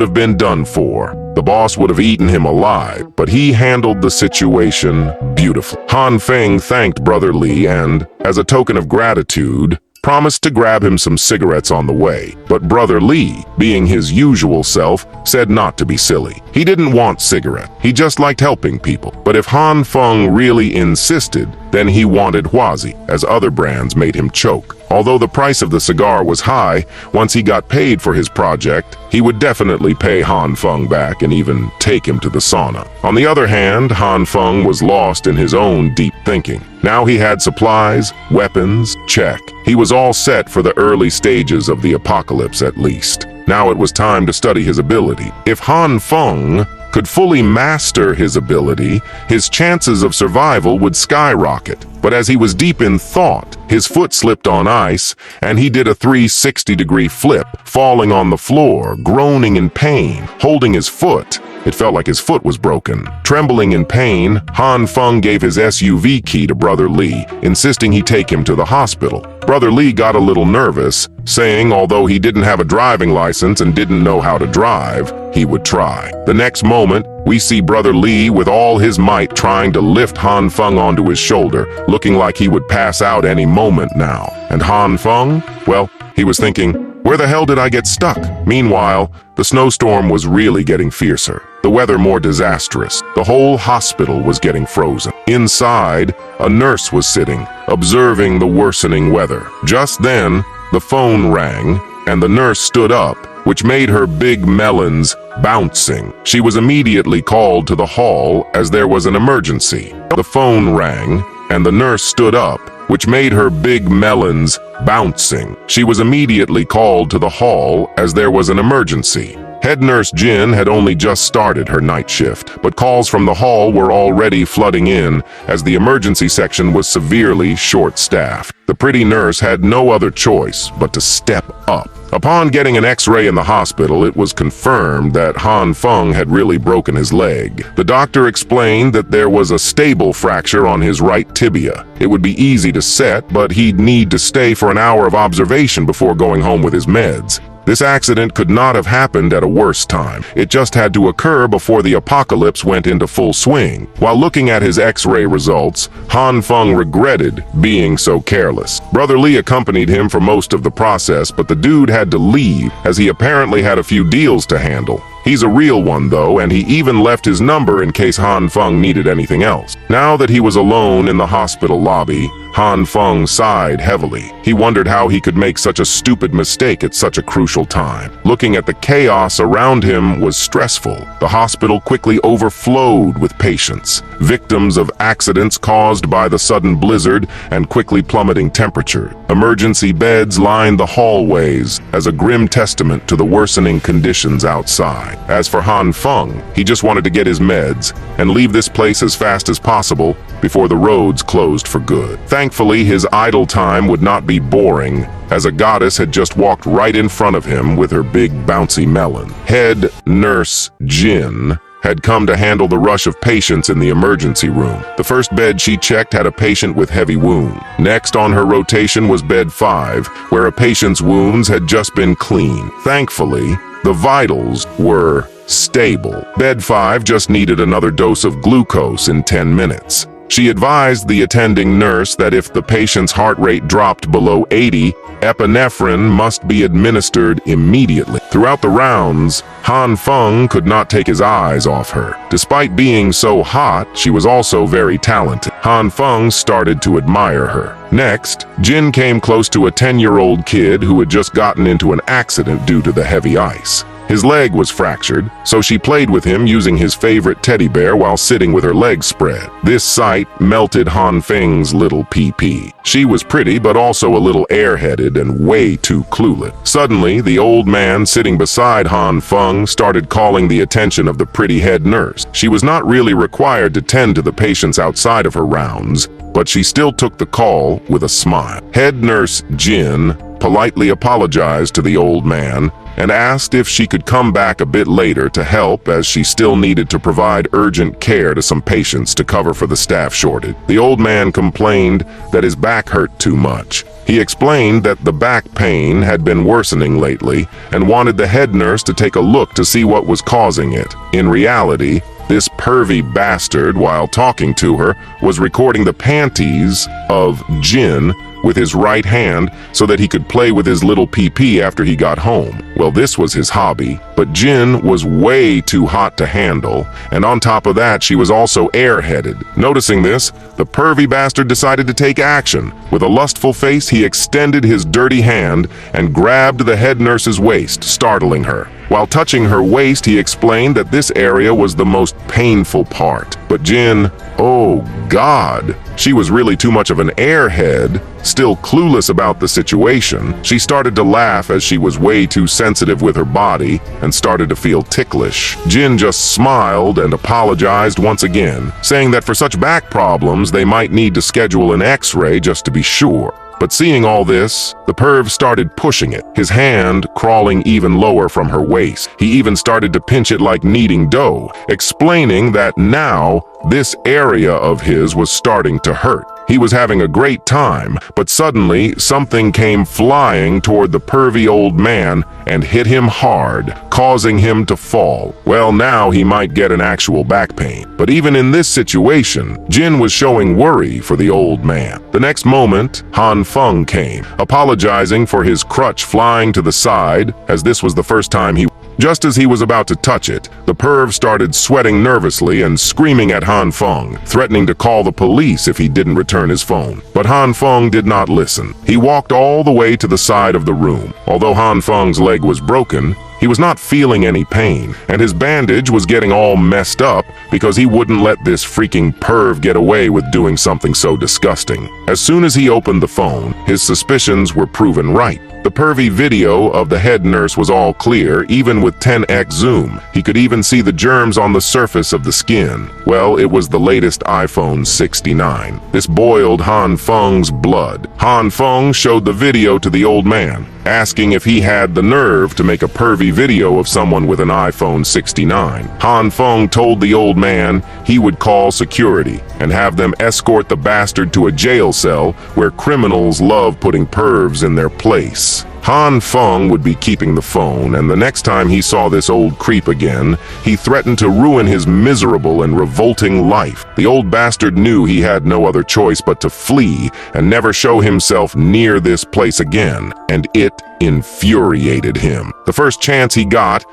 have been done for. The boss would have eaten him alive, but he handled the situation beautifully. Han Feng thanked Brother Li and, as a token of gratitude, promised to grab him some cigarettes on the way. But Brother Li, being his usual self, said not to be silly. He didn't want cigarette. He just liked helping people. But if Han Feng really insisted, then he wanted Huazi, as other brands made him choke. Although the price of the cigar was high, once he got paid for his project, he would definitely pay Han Feng back and even take him to the sauna. On the other hand, Han Feng was lost in his own deep thinking. Now he had supplies, weapons, check. He was all set for the early stages of the apocalypse at least. Now it was time to study his ability. If Han Feng could fully master his ability, his chances of survival would skyrocket. But as he was deep in thought, his foot slipped on ice, and he did a 360-degree flip, falling on the floor, groaning in pain, holding his foot. It felt like his foot was broken. Trembling in pain, Han Feng gave his SUV key to Brother Li, insisting he take him to the hospital. Brother Li got a little nervous, saying although he didn't have a driving license and didn't know how to drive, he would try. The next moment, we see Brother Li with all his might trying to lift Han Feng onto his shoulder, looking like he would pass out any moment now. And Han Feng? Well, he was thinking, where the hell did I get stuck? Meanwhile, the snowstorm was really getting fiercer. The weather more disastrous. The whole hospital was getting frozen. Inside, a nurse was sitting, observing the worsening weather. Just then, the phone rang, and the nurse stood up, which made her big melons bouncing. She was immediately called to the hall as there was an emergency. The phone rang, and the nurse stood up, which made her big melons bouncing. She was immediately called to the hall as there was an emergency. Head nurse Jin had only just started her night shift, but calls from the hall were already flooding in as the emergency section was severely short-staffed. The pretty nurse had no other choice but to step up. Upon getting an X-ray in the hospital, it was confirmed that Han Feng had really broken his leg. The doctor explained that there was a stable fracture on his right tibia. It would be easy to set, but he'd need to stay for an hour of observation before going home with his meds. This accident could not have happened at a worse time. It just had to occur before the apocalypse went into full swing. While looking at his X-ray results, Han Feng regretted being so careless. Brother Li accompanied him for most of the process, but the dude had to leave as he apparently had a few deals to handle. He's a real one though, and he even left his number in case Han Feng needed anything else. Now that he was alone in the hospital lobby, Han Feng sighed heavily. He wondered how he could make such a stupid mistake at such a crucial time. Looking at the chaos around him was stressful. The hospital quickly overflowed with patients, victims of accidents caused by the sudden blizzard and quickly plummeting temperature. Emergency beds lined the hallways as a grim testament to the worsening conditions outside. As for Han Feng, he just wanted to get his meds and leave this place as fast as possible before the roads closed for good. Thankfully, his idle time would not be boring, as a goddess had just walked right in front of him with her big bouncy melon. Head nurse Jin had come to handle the rush of patients in the emergency room. The first bed she checked had a patient with heavy wound. Next on her rotation was bed 5, where a patient's wounds had just been cleaned. Thankfully, the vitals were stable. Bed 5 just needed another dose of glucose in 10 minutes. She advised the attending nurse that if the patient's heart rate dropped below 80, epinephrine must be administered immediately. Throughout the rounds, Han Feng could not take his eyes off her. Despite being so hot, she was also very talented. Han Feng started to admire her. Next, Jin came close to a 10-year-old kid who had just gotten into an accident due to the heavy ice. His leg was fractured, so she played with him using his favorite teddy bear while sitting with her legs spread. This sight melted Han Feng's little pee-pee. She was pretty, but also a little airheaded and way too clueless. Suddenly, the old man sitting beside Han Feng started calling the attention of the pretty head nurse. She was not really required to tend to the patients outside of her rounds, but she still took the call with a smile. Head nurse Jin politely apologized to the old man and asked if she could come back a bit later to help, as she still needed to provide urgent care to some patients to cover for the staff shortage. The old man complained that his back hurt too much. He explained that the back pain had been worsening lately and wanted the head nurse to take a look to see what was causing it. In reality, this pervy bastard, while talking to her, was recording the panties of Jin with his right hand so that he could play with his little pee-pee after he got home. Well, this was his hobby, but Jin was way too hot to handle, and on top of that, she was also airheaded. Noticing this, the pervy bastard decided to take action. With a lustful face, he extended his dirty hand and grabbed the head nurse's waist, startling her. While touching her waist, he explained that this area was the most painful part. But Jin, oh God, she was really too much of an airhead. Still clueless about the situation, she started to laugh as she was way too sensitive with her body and started to feel ticklish. Jin just smiled and apologized once again, saying that for such back problems, they might need to schedule an X-ray just to be sure. But seeing all this, the perv started pushing it, his hand crawling even lower from her waist. He even started to pinch it like kneading dough, explaining that now this area of his was starting to hurt. He was having a great time, but suddenly something came flying toward the pervy old man and hit him hard, causing him to fall. Well, now he might get an actual back pain. But even in this situation, Jin was showing worry for the old man. The next moment, Han Feng came, apologizing for his crutch flying to the side, as this was the first time he... Just as he was about to touch it, the perv started sweating nervously and screaming at Han Feng, threatening to call the police if he didn't return his phone. But Han Feng did not listen. He walked all the way to the side of the room. Although Han Feng's leg was broken, he was not feeling any pain, and his bandage was getting all messed up because he wouldn't let this freaking perv get away with doing something so disgusting. As soon as he opened the phone, his suspicions were proven right. The pervy video of the head nurse was all clear, even with 10x zoom. He could even see the germs on the surface of the skin. Well, it was the latest iPhone 69. This boiled Han Feng's blood. Han Feng showed the video to the old man, asking if he had the nerve to make a pervy video of someone with an iPhone 69. Han Feng told the old man he would call security and have them escort the bastard to a jail cell where criminals love putting pervs in their place. Han Feng would be keeping the phone, and the next time he saw this old creep again, he threatened to ruin his miserable and revolting life. The old bastard knew he had no other choice but to flee and never show himself near this place again, and it infuriated him. The first chance he got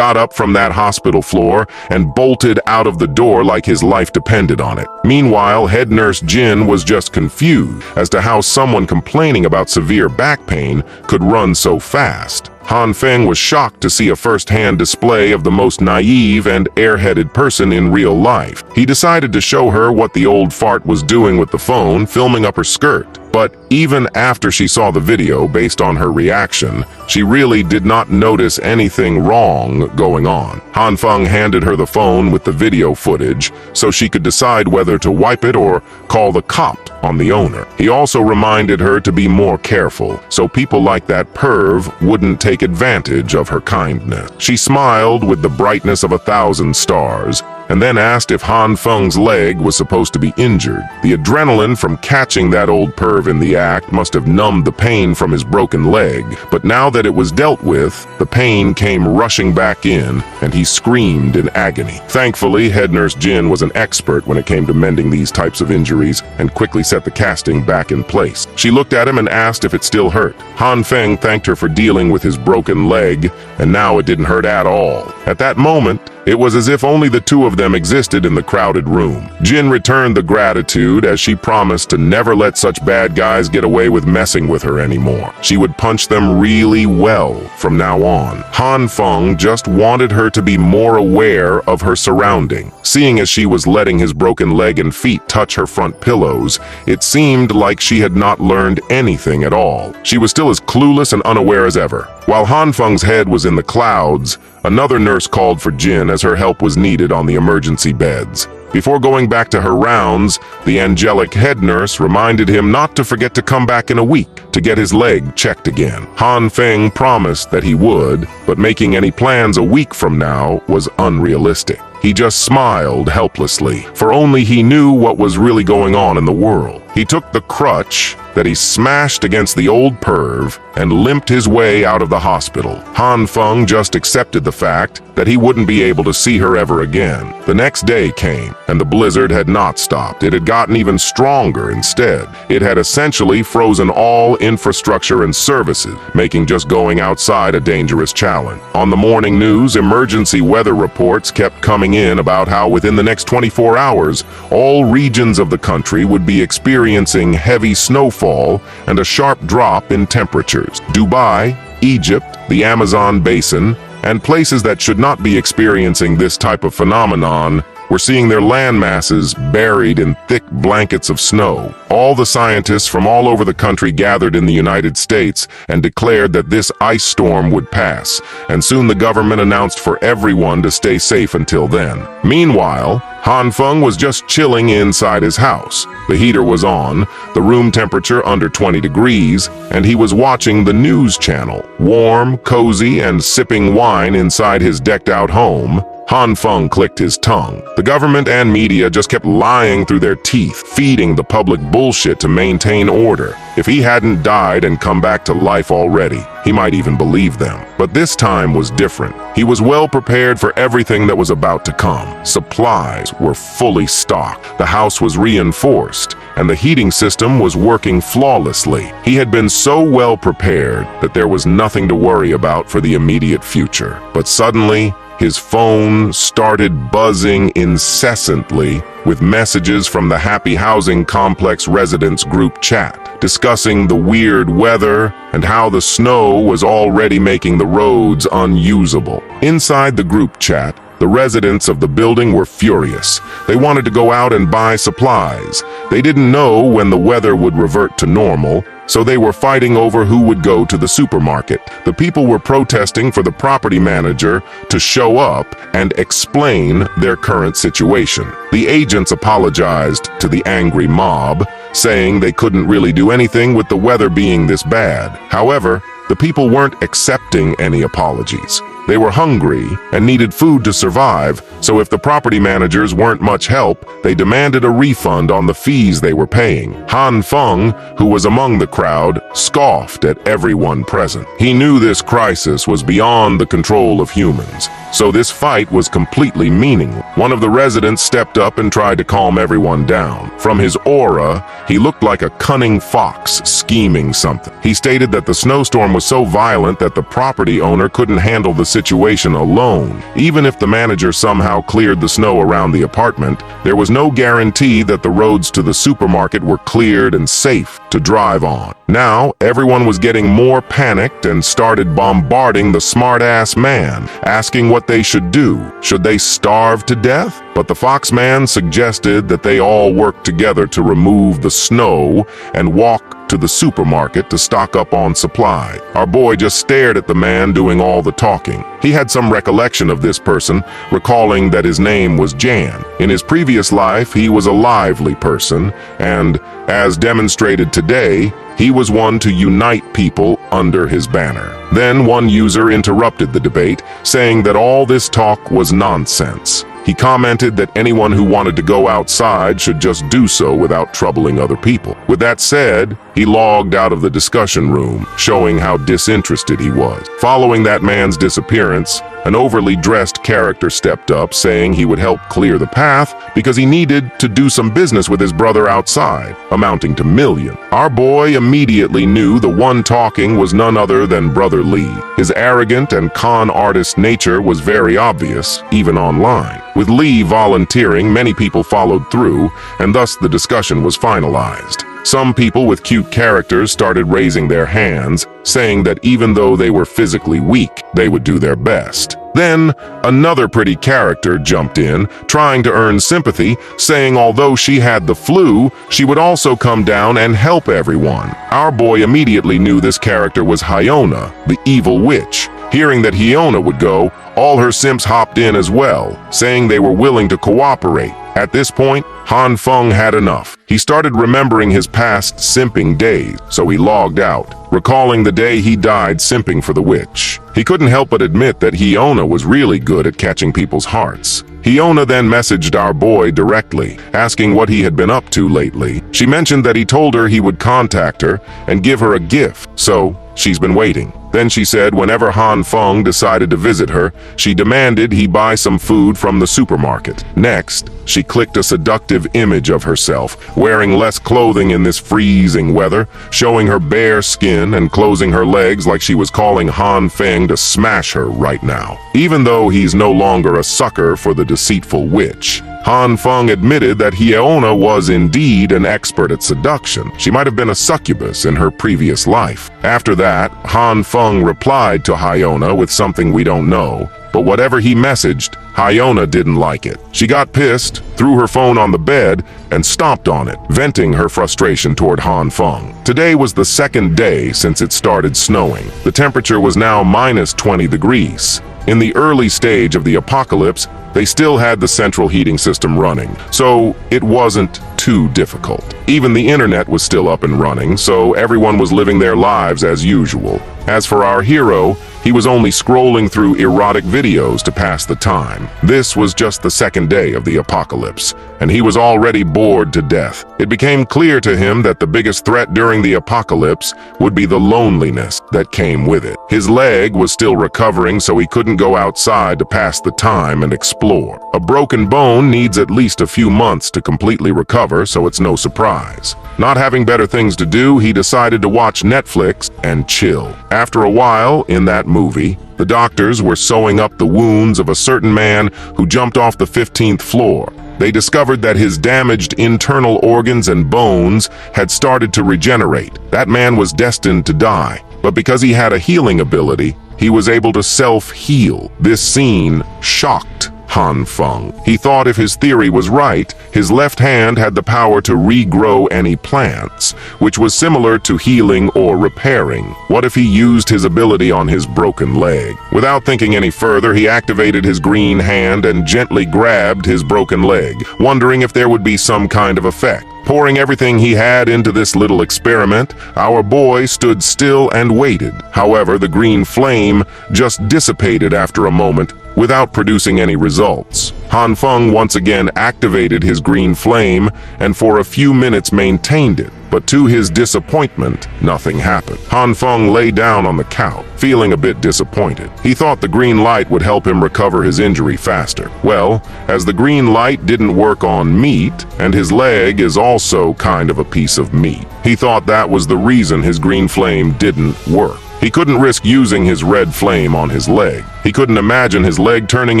up from that hospital floor and bolted out of the door like his life depended on it. Meanwhile, head nurse Jin was just confused as to how someone complaining about severe back pain could run so fast. Han Feng was shocked to see a first-hand display of the most naive and airheaded person in real life. He decided to show her what the old fart was doing with the phone, filming up her skirt. But even after she saw the video, based on her reaction, she really did not notice anything wrong going on. Han Feng handed her the phone with the video footage so she could decide whether to wipe it or call the cop on the owner. He also reminded her to be more careful, so people like that perv wouldn't take advantage of her kindness. She smiled with the brightness of 1,000 stars, and then asked if Han Feng's leg was supposed to be injured. The adrenaline from catching that old perv in the act must have numbed the pain from his broken leg, but now that it was dealt with, the pain came rushing back in, and he screamed in agony. Thankfully, head nurse Jin was an expert when it came to mending these types of injuries, and quickly set the casting back in place. She looked at him and asked if it still hurt. Han Feng thanked her for dealing with his broken leg, and now it didn't hurt at all. At that moment, It was as if only the two of them existed in the crowded room. Jin returned the gratitude as she promised to never let such bad guys get away with messing with her anymore. She would punch them really well from now on. Han Feng just wanted her to be more aware of her surrounding. Seeing as she was letting his broken leg and feet touch her front pillows, it seemed like she had not learned anything at all. She was still as clueless and unaware as ever. While Han Feng's head was in the clouds, another nurse called for Jin as her help was needed on the emergency beds. Before going back to her rounds, the angelic head nurse reminded him not to forget to come back in a week to get his leg checked again. Han Feng promised that he would, but making any plans a week from now was unrealistic. He just smiled helplessly, for only he knew what was really going on in the world. He took the crutch that he smashed against the old perv and limped his way out of the hospital. Han Feng just accepted the fact that he wouldn't be able to see her ever again. The next day came, and the blizzard had not stopped. It had gotten even stronger instead. It had essentially frozen all infrastructure and services, making just going outside a dangerous challenge. On the morning news, emergency weather reports kept coming in about how within the next 24 hours, all regions of the country would be experiencing heavy snowfall and a sharp drop in temperatures. Dubai, Egypt, the Amazon basin, and places that should not be experiencing this type of phenomenon were seeing their land masses buried in thick blankets of snow. All the scientists from all over the country gathered in the United States and declared that this ice storm would pass, and soon the government announced for everyone to stay safe until then. Meanwhile, Han Feng was just chilling inside his house. The heater was on, the room temperature under 20 degrees, and he was watching the news channel. Warm, cozy, and sipping wine inside his decked-out home, Han Feng clicked his tongue. The government and media just kept lying through their teeth, feeding the public bullshit to maintain order. If he hadn't died and come back to life already, he might even believe them. But this time was different. He was well prepared for everything that was about to come. Supplies were fully stocked, the house was reinforced, and the heating system was working flawlessly. He had been so well prepared that there was nothing to worry about for the immediate future. But suddenly, his phone started buzzing incessantly with messages from the Happy Housing Complex residents group chat, discussing the weird weather and how the snow was already making the roads unusable. Inside the group chat, the residents of the building were furious. They wanted to go out and buy supplies. They didn't know when the weather would revert to normal, so they were fighting over who would go to the supermarket. The people were protesting for the property manager to show up and explain their current situation. The agents apologized to the angry mob, saying they couldn't really do anything with the weather being this bad. However, the people weren't accepting any apologies. They were hungry and needed food to survive, so if the property managers weren't much help, they demanded a refund on the fees they were paying. Han Feng, who was among the crowd, scoffed at everyone present. He knew this crisis was beyond the control of humans, so this fight was completely meaningless. One of the residents stepped up and tried to calm everyone down. From his aura, he looked like a cunning fox scheming something. He stated that the snowstorm was so violent that the property owner couldn't handle the situation alone. Even if the manager somehow cleared the snow around the apartment, there was no guarantee that the roads to the supermarket were cleared and safe to drive on. Now, everyone was getting more panicked and started bombarding the smart-ass man, asking what they should do. Should they starve to death? But the fox man suggested that they all work together to remove the snow and walk to the supermarket to stock up on supply. Our boy just stared at the man doing all the talking. He had some recollection of this person, recalling that his name was Jan. In his previous life, he was a lively person, and, as demonstrated today, he was one to unite people under his banner. Then one user interrupted the debate, saying that all this talk was nonsense. He commented that anyone who wanted to go outside should just do so without troubling other people. With that said, he logged out of the discussion room, showing how disinterested he was. Following that man's disappearance, An overly dressed character stepped up, saying he would help clear the path because he needed to do some business with his brother outside, amounting to millions. Our boy immediately knew the one talking was none other than Brother Lee. His arrogant and con artist nature was very obvious, even online. With Lee volunteering, many people followed through, and thus the discussion was finalized. Some people with cute characters started raising their hands, saying that even though they were physically weak, they would do their best. Then, another pretty character jumped in, trying to earn sympathy, saying although she had the flu, she would also come down and help everyone. Our boy immediately knew this character was Hyona, the evil witch. Hearing that Hyona would go, all her simps hopped in as well, saying they were willing to cooperate. At this point, Han Feng had enough. He started remembering his past simping days, so he logged out, recalling the day he died simping for the witch. He couldn't help but admit that Hyona was really good at catching people's hearts. Hyona then messaged our boy directly, asking what he had been up to lately. She mentioned that he told her he would contact her and give her a gift, so she's been waiting. Then she said whenever Han Feng decided to visit her, she demanded he buy some food from the supermarket. Next, she clicked a seductive image of herself, wearing less clothing in this freezing weather, showing her bare skin and closing her legs like she was calling Han Feng to smash her right now. Even though he's no longer a sucker for the deceitful witch, Han Feng admitted that Hyona was indeed an expert at seduction. She might have been a succubus in her previous life. After that, Han Feng replied to Hyona with something we don't know, but whatever he messaged, Hyona didn't like it. She got pissed, threw her phone on the bed, and stomped on it, venting her frustration toward Han Feng. Today was the second day since it started snowing. The temperature was now minus 20 degrees. In the early stage of the apocalypse, they still had the central heating system running, so it wasn't too difficult. Even the internet was still up and running, so everyone was living their lives as usual. As for our hero, he was only scrolling through erotic videos to pass the time. This was just the second day of the apocalypse, and he was already bored to death. It became clear to him that the biggest threat during the apocalypse would be the loneliness that came with it. His leg was still recovering, so he couldn't go outside to pass the time and explore. A broken bone needs at least a few months to completely recover, so it's no surprise. Not having better things to do, he decided to watch Netflix and chill. After a while, in that movie, the doctors were sewing up the wounds of a certain man who jumped off the 15th floor. They discovered that his damaged internal organs and bones had started to regenerate. That man was destined to die, but because he had a healing ability, he was able to self-heal. This scene shocked Han Feng. He thought if his theory was right, his left hand had the power to regrow any plants, which was similar to healing or repairing. What if he used his ability on his broken leg? Without thinking any further, he activated his green hand and gently grabbed his broken leg, wondering if there would be some kind of effect. Pouring everything he had into this little experiment, our boy stood still and waited. However, the green flame just dissipated after a moment without producing any results. Han Feng once again activated his green flame and for a few minutes maintained it, but to his disappointment, nothing happened. Han Feng lay down on the couch, feeling a bit disappointed. He thought the green light would help him recover his injury faster. Well, as the green light didn't work on meat, and his leg is also kind of a piece of meat, he thought that was the reason his green flame didn't work. He couldn't risk using his red flame on his leg. He couldn't imagine his leg turning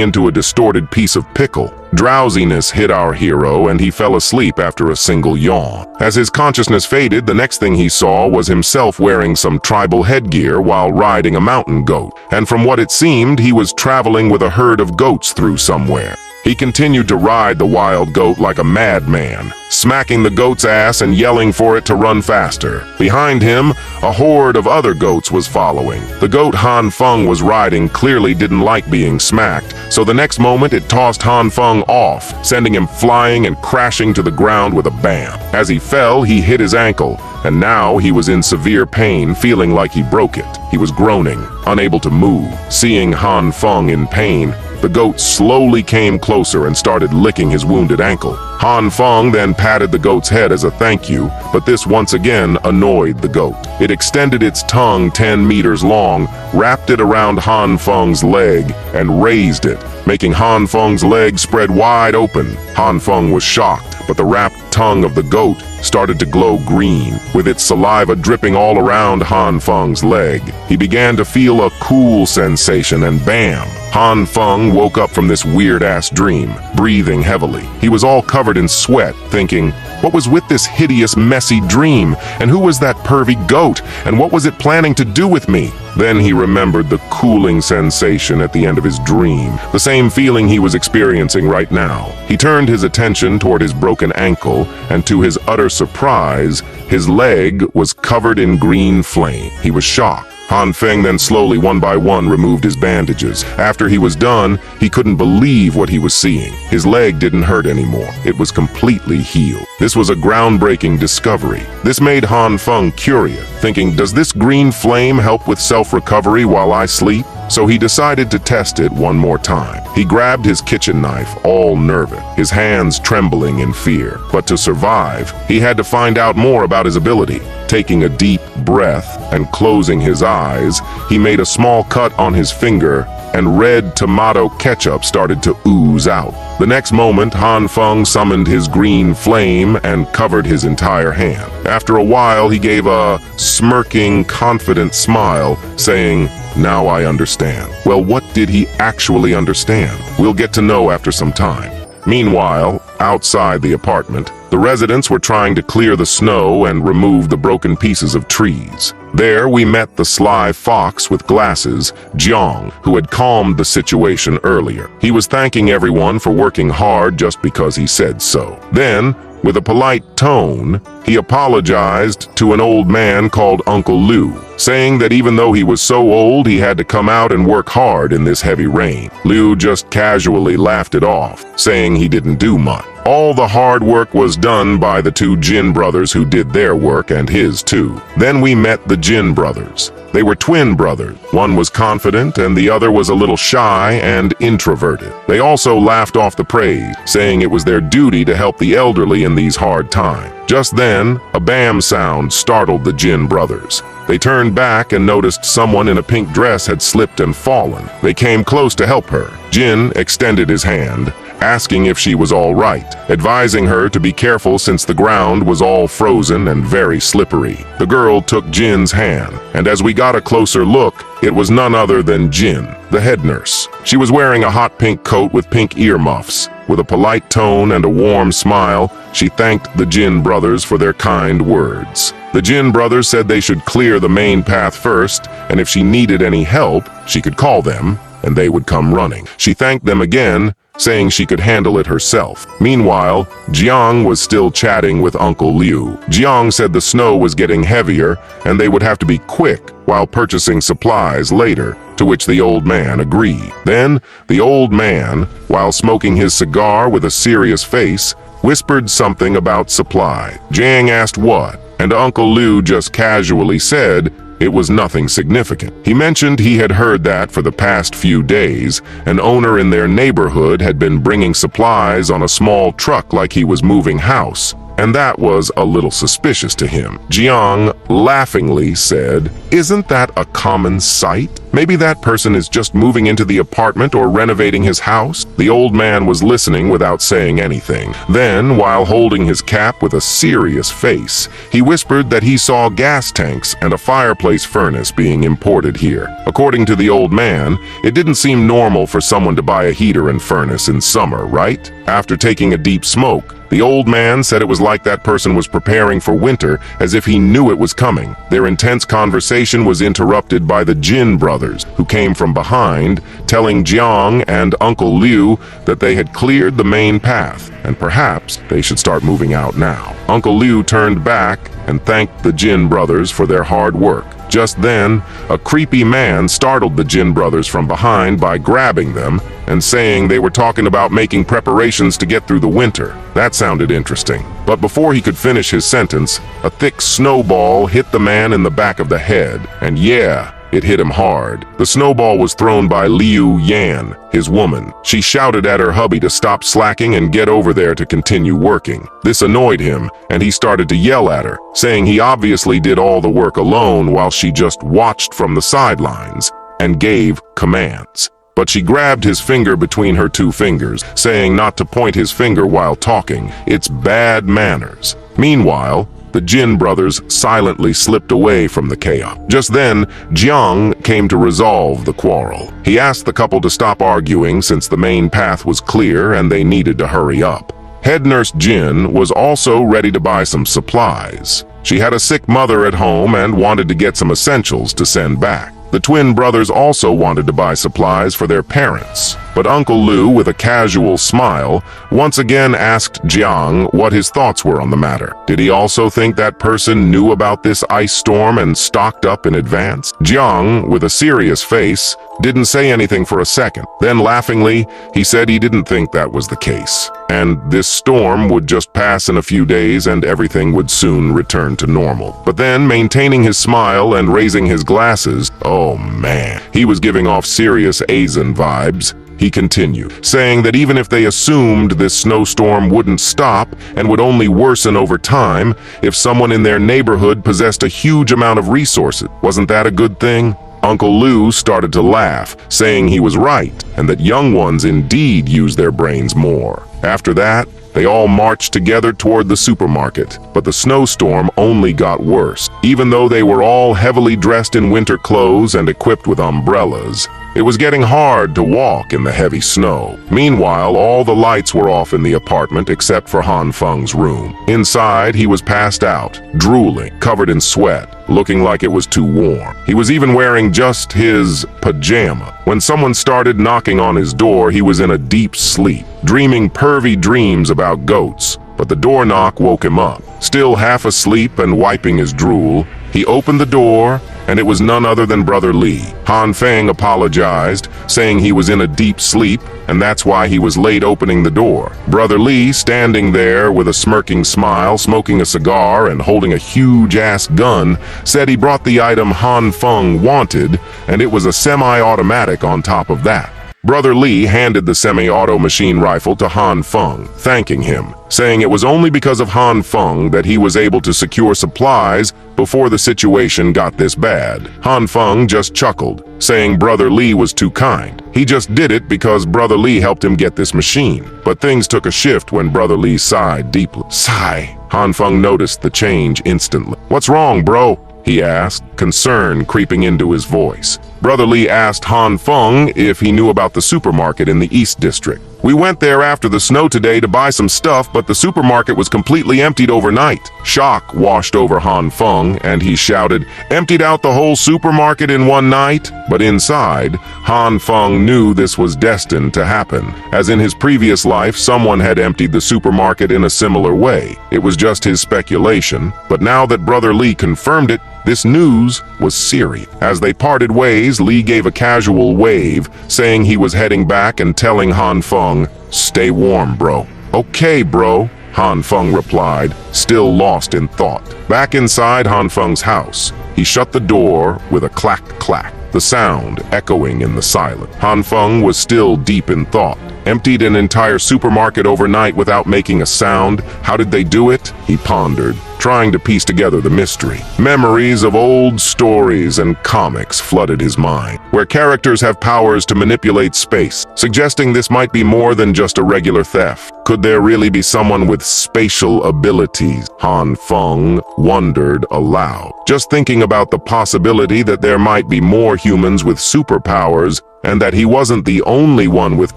into a distorted piece of pickle. Drowsiness hit our hero and he fell asleep after a single yawn. As his consciousness faded, the next thing he saw was himself wearing some tribal headgear while riding a mountain goat. And from what it seemed, he was traveling with a herd of goats through somewhere. He continued to ride the wild goat like a madman, smacking the goat's ass and yelling for it to run faster. Behind him, a horde of other goats was following. The goat Han Feng was riding clearly didn't like being smacked, so the next moment it tossed Han Feng off, sending him flying and crashing to the ground with a bam. As he fell, he hit his ankle, and now he was in severe pain, feeling like he broke it. He was groaning, unable to move. Seeing Han Feng in pain, the goat slowly came closer and started licking his wounded ankle. Han Feng then patted the goat's head as a thank you, but this once again annoyed the goat. It extended its tongue 10 meters long, wrapped it around Han Feng's leg, and raised it, making Han Feng's leg spread wide open. Han Feng was shocked, but the wrapped tongue of the goat started to glow green, with its saliva dripping all around Han Feng's leg. He began to feel a cool sensation, and bam! Han Feng woke up from this weird-ass dream, breathing heavily. He was all covered in sweat, thinking, what was with this hideous, messy dream? And who was that pervy goat? And what was it planning to do with me? Then he remembered the cooling sensation at the end of his dream, the same feeling he was experiencing right now. He turned his attention toward his broken ankle, and to his utter surprise, his leg was covered in green flame. He was shocked. Han Feng then slowly, one by one, removed his bandages. After he was done, he couldn't believe what he was seeing. His leg didn't hurt anymore. It was completely healed. This was a groundbreaking discovery. This made Han Feng curious, thinking, does this green flame help with self-recovery while I sleep? So he decided to test it one more time. He grabbed his kitchen knife, all nervous, his hands trembling in fear. But to survive, he had to find out more about his ability. Taking a deep breath and closing his eyes, he made a small cut on his finger, and red tomato ketchup started to ooze out. The next moment, Han Feng summoned his green flame and covered his entire hand. After a while, he gave a smirking, confident smile, saying, now I understand. Well, what did he actually understand? We'll get to know after some time. Meanwhile, outside the apartment, the residents were trying to clear the snow and remove the broken pieces of trees. There we met the sly fox with glasses, Jiang, who had calmed the situation earlier. He was thanking everyone for working hard just because he said so. Then, with a polite tone, he apologized to an old man called Uncle Liu, saying that even though he was so old, he had to come out and work hard in this heavy rain. Liu just casually laughed it off, saying he didn't do much. All the hard work was done by the two Jin brothers who did their work, and his too. Then we met the Jin brothers. They were twin brothers. One was confident and the other was a little shy and introverted. They also laughed off the praise, saying it was their duty to help the elderly in these hard times. Just then, a bam sound startled the Jin brothers. They turned back and noticed someone in a pink dress had slipped and fallen. They came close to help her. Jin extended his hand, asking if she was all right, advising her to be careful since the ground was all frozen and very slippery. The girl took Jin's hand, and as we got a closer look, it was none other than Jin, the head nurse. She was wearing a hot pink coat with pink earmuffs. With a polite tone and a warm smile, she thanked the Jin brothers for their kind words. The Jin brothers said they should clear the main path first, and if she needed any help, she could call them, and they would come running. She thanked them again, saying she could handle it herself. Meanwhile, Jiang was still chatting with Uncle Liu. Jiang said the snow was getting heavier and they would have to be quick while purchasing supplies later, to which the old man agreed. Then, the old man, while smoking his cigar with a serious face, whispered something about supply. Jiang asked what, and Uncle Liu just casually said it was nothing significant. He mentioned he had heard that for the past few days, an owner in their neighborhood had been bringing supplies on a small truck like he was moving house, and that was a little suspicious to him. Jiang laughingly said, "Isn't that a common sight? Maybe that person is just moving into the apartment or renovating his house." The old man was listening without saying anything. Then, while holding his cap with a serious face, he whispered that he saw gas tanks and a fireplace furnace being imported here. According to the old man, it didn't seem normal for someone to buy a heater and furnace in summer, right? After taking a deep smoke, the old man said it was like that person was preparing for winter, as if he knew it was coming. Their intense conversation was interrupted by the Jin brothers brothers, who came from behind, telling Jiang and Uncle Liu that they had cleared the main path, and perhaps they should start moving out now. Uncle Liu turned back and thanked the Jin brothers for their hard work. Just then, a creepy man startled the Jin brothers from behind by grabbing them and saying they were talking about making preparations to get through the winter. That sounded interesting. But before he could finish his sentence, a thick snowball hit the man in the back of the head. And yeah, it hit him hard. The snowball was thrown by Liu Yan, his woman. She shouted at her hubby to stop slacking and get over there to continue working. This annoyed him, and he started to yell at her, saying he obviously did all the work alone while she just watched from the sidelines and gave commands. But she grabbed his finger between her two fingers, saying not to point his finger while talking. It's bad manners. Meanwhile, the Jin brothers silently slipped away from the chaos. Just then, Jiang came to resolve the quarrel. He asked the couple to stop arguing since the main path was clear and they needed to hurry up. Head nurse Jin was also ready to buy some supplies. She had a sick mother at home and wanted to get some essentials to send back. The twin brothers also wanted to buy supplies for their parents. But Uncle Liu, with a casual smile, once again asked Jiang what his thoughts were on the matter. Did he also think that person knew about this ice storm and stocked up in advance? Jiang, with a serious face, didn't say anything for a second. Then laughingly, he said he didn't think that was the case, and this storm would just pass in a few days and everything would soon return to normal. But then, maintaining his smile and raising his glasses, oh man, he was giving off serious Asian vibes. He continued, saying that even if they assumed this snowstorm wouldn't stop and would only worsen over time, if someone in their neighborhood possessed a huge amount of resources, wasn't that a good thing? Uncle Liu started to laugh, saying he was right, and that young ones indeed use their brains more. After that, they all marched together toward the supermarket, but the snowstorm only got worse. Even though they were all heavily dressed in winter clothes and equipped with umbrellas, it was getting hard to walk in the heavy snow. Meanwhile, all the lights were off in the apartment except for Han Feng's room. Inside, he was passed out, drooling, covered in sweat, looking like it was too warm. He was even wearing just his pajama. When someone started knocking on his door, he was in a deep sleep, dreaming pervy dreams about goats. But the door knock woke him up. Still half asleep and wiping his drool, he opened the door, and it was none other than Brother Li. Han Feng apologized, saying he was in a deep sleep, and that's why he was late opening the door. Brother Li, standing there with a smirking smile, smoking a cigar and holding a huge-ass gun, said he brought the item Han Feng wanted, and it was a semi-automatic on top of that. Brother Li handed the semi-auto machine rifle to Han Feng, thanking him, saying it was only because of Han Feng that he was able to secure supplies before the situation got this bad. Han Feng just chuckled, saying Brother Li was too kind. He just did it because Brother Li helped him get this machine. But things took a shift when Brother Li sighed deeply. Sigh. Han Feng noticed the change instantly. "What's wrong, bro?" he asked, concern creeping into his voice. Brother Li asked Han Feng if he knew about the supermarket in the East District. "We went there after the snow today to buy some stuff, but the supermarket was completely emptied overnight." Shock washed over Han Feng, and he shouted, "Emptied out the whole supermarket in one night?" But inside, Han Feng knew this was destined to happen, as in his previous life someone had emptied the supermarket in a similar way. It was just his speculation, but now that Brother Li confirmed it, this news was serious. As they parted ways, Li gave a casual wave, saying he was heading back and telling Han Feng, "Stay warm, bro." "Okay, bro," Han Feng replied, still lost in thought. Back inside Han Feng's house, he shut the door with a clack-clack, the sound echoing in the silence. Han Feng was still deep in thought. Emptied an entire supermarket overnight without making a sound? How did they do it? He pondered, trying to piece together the mystery. Memories of old stories and comics flooded his mind, where characters have powers to manipulate space, suggesting this might be more than just a regular theft. Could there really be someone with spatial abilities? Han Feng wondered aloud, just thinking about the possibility that there might be more humans with superpowers, and that he wasn't the only one with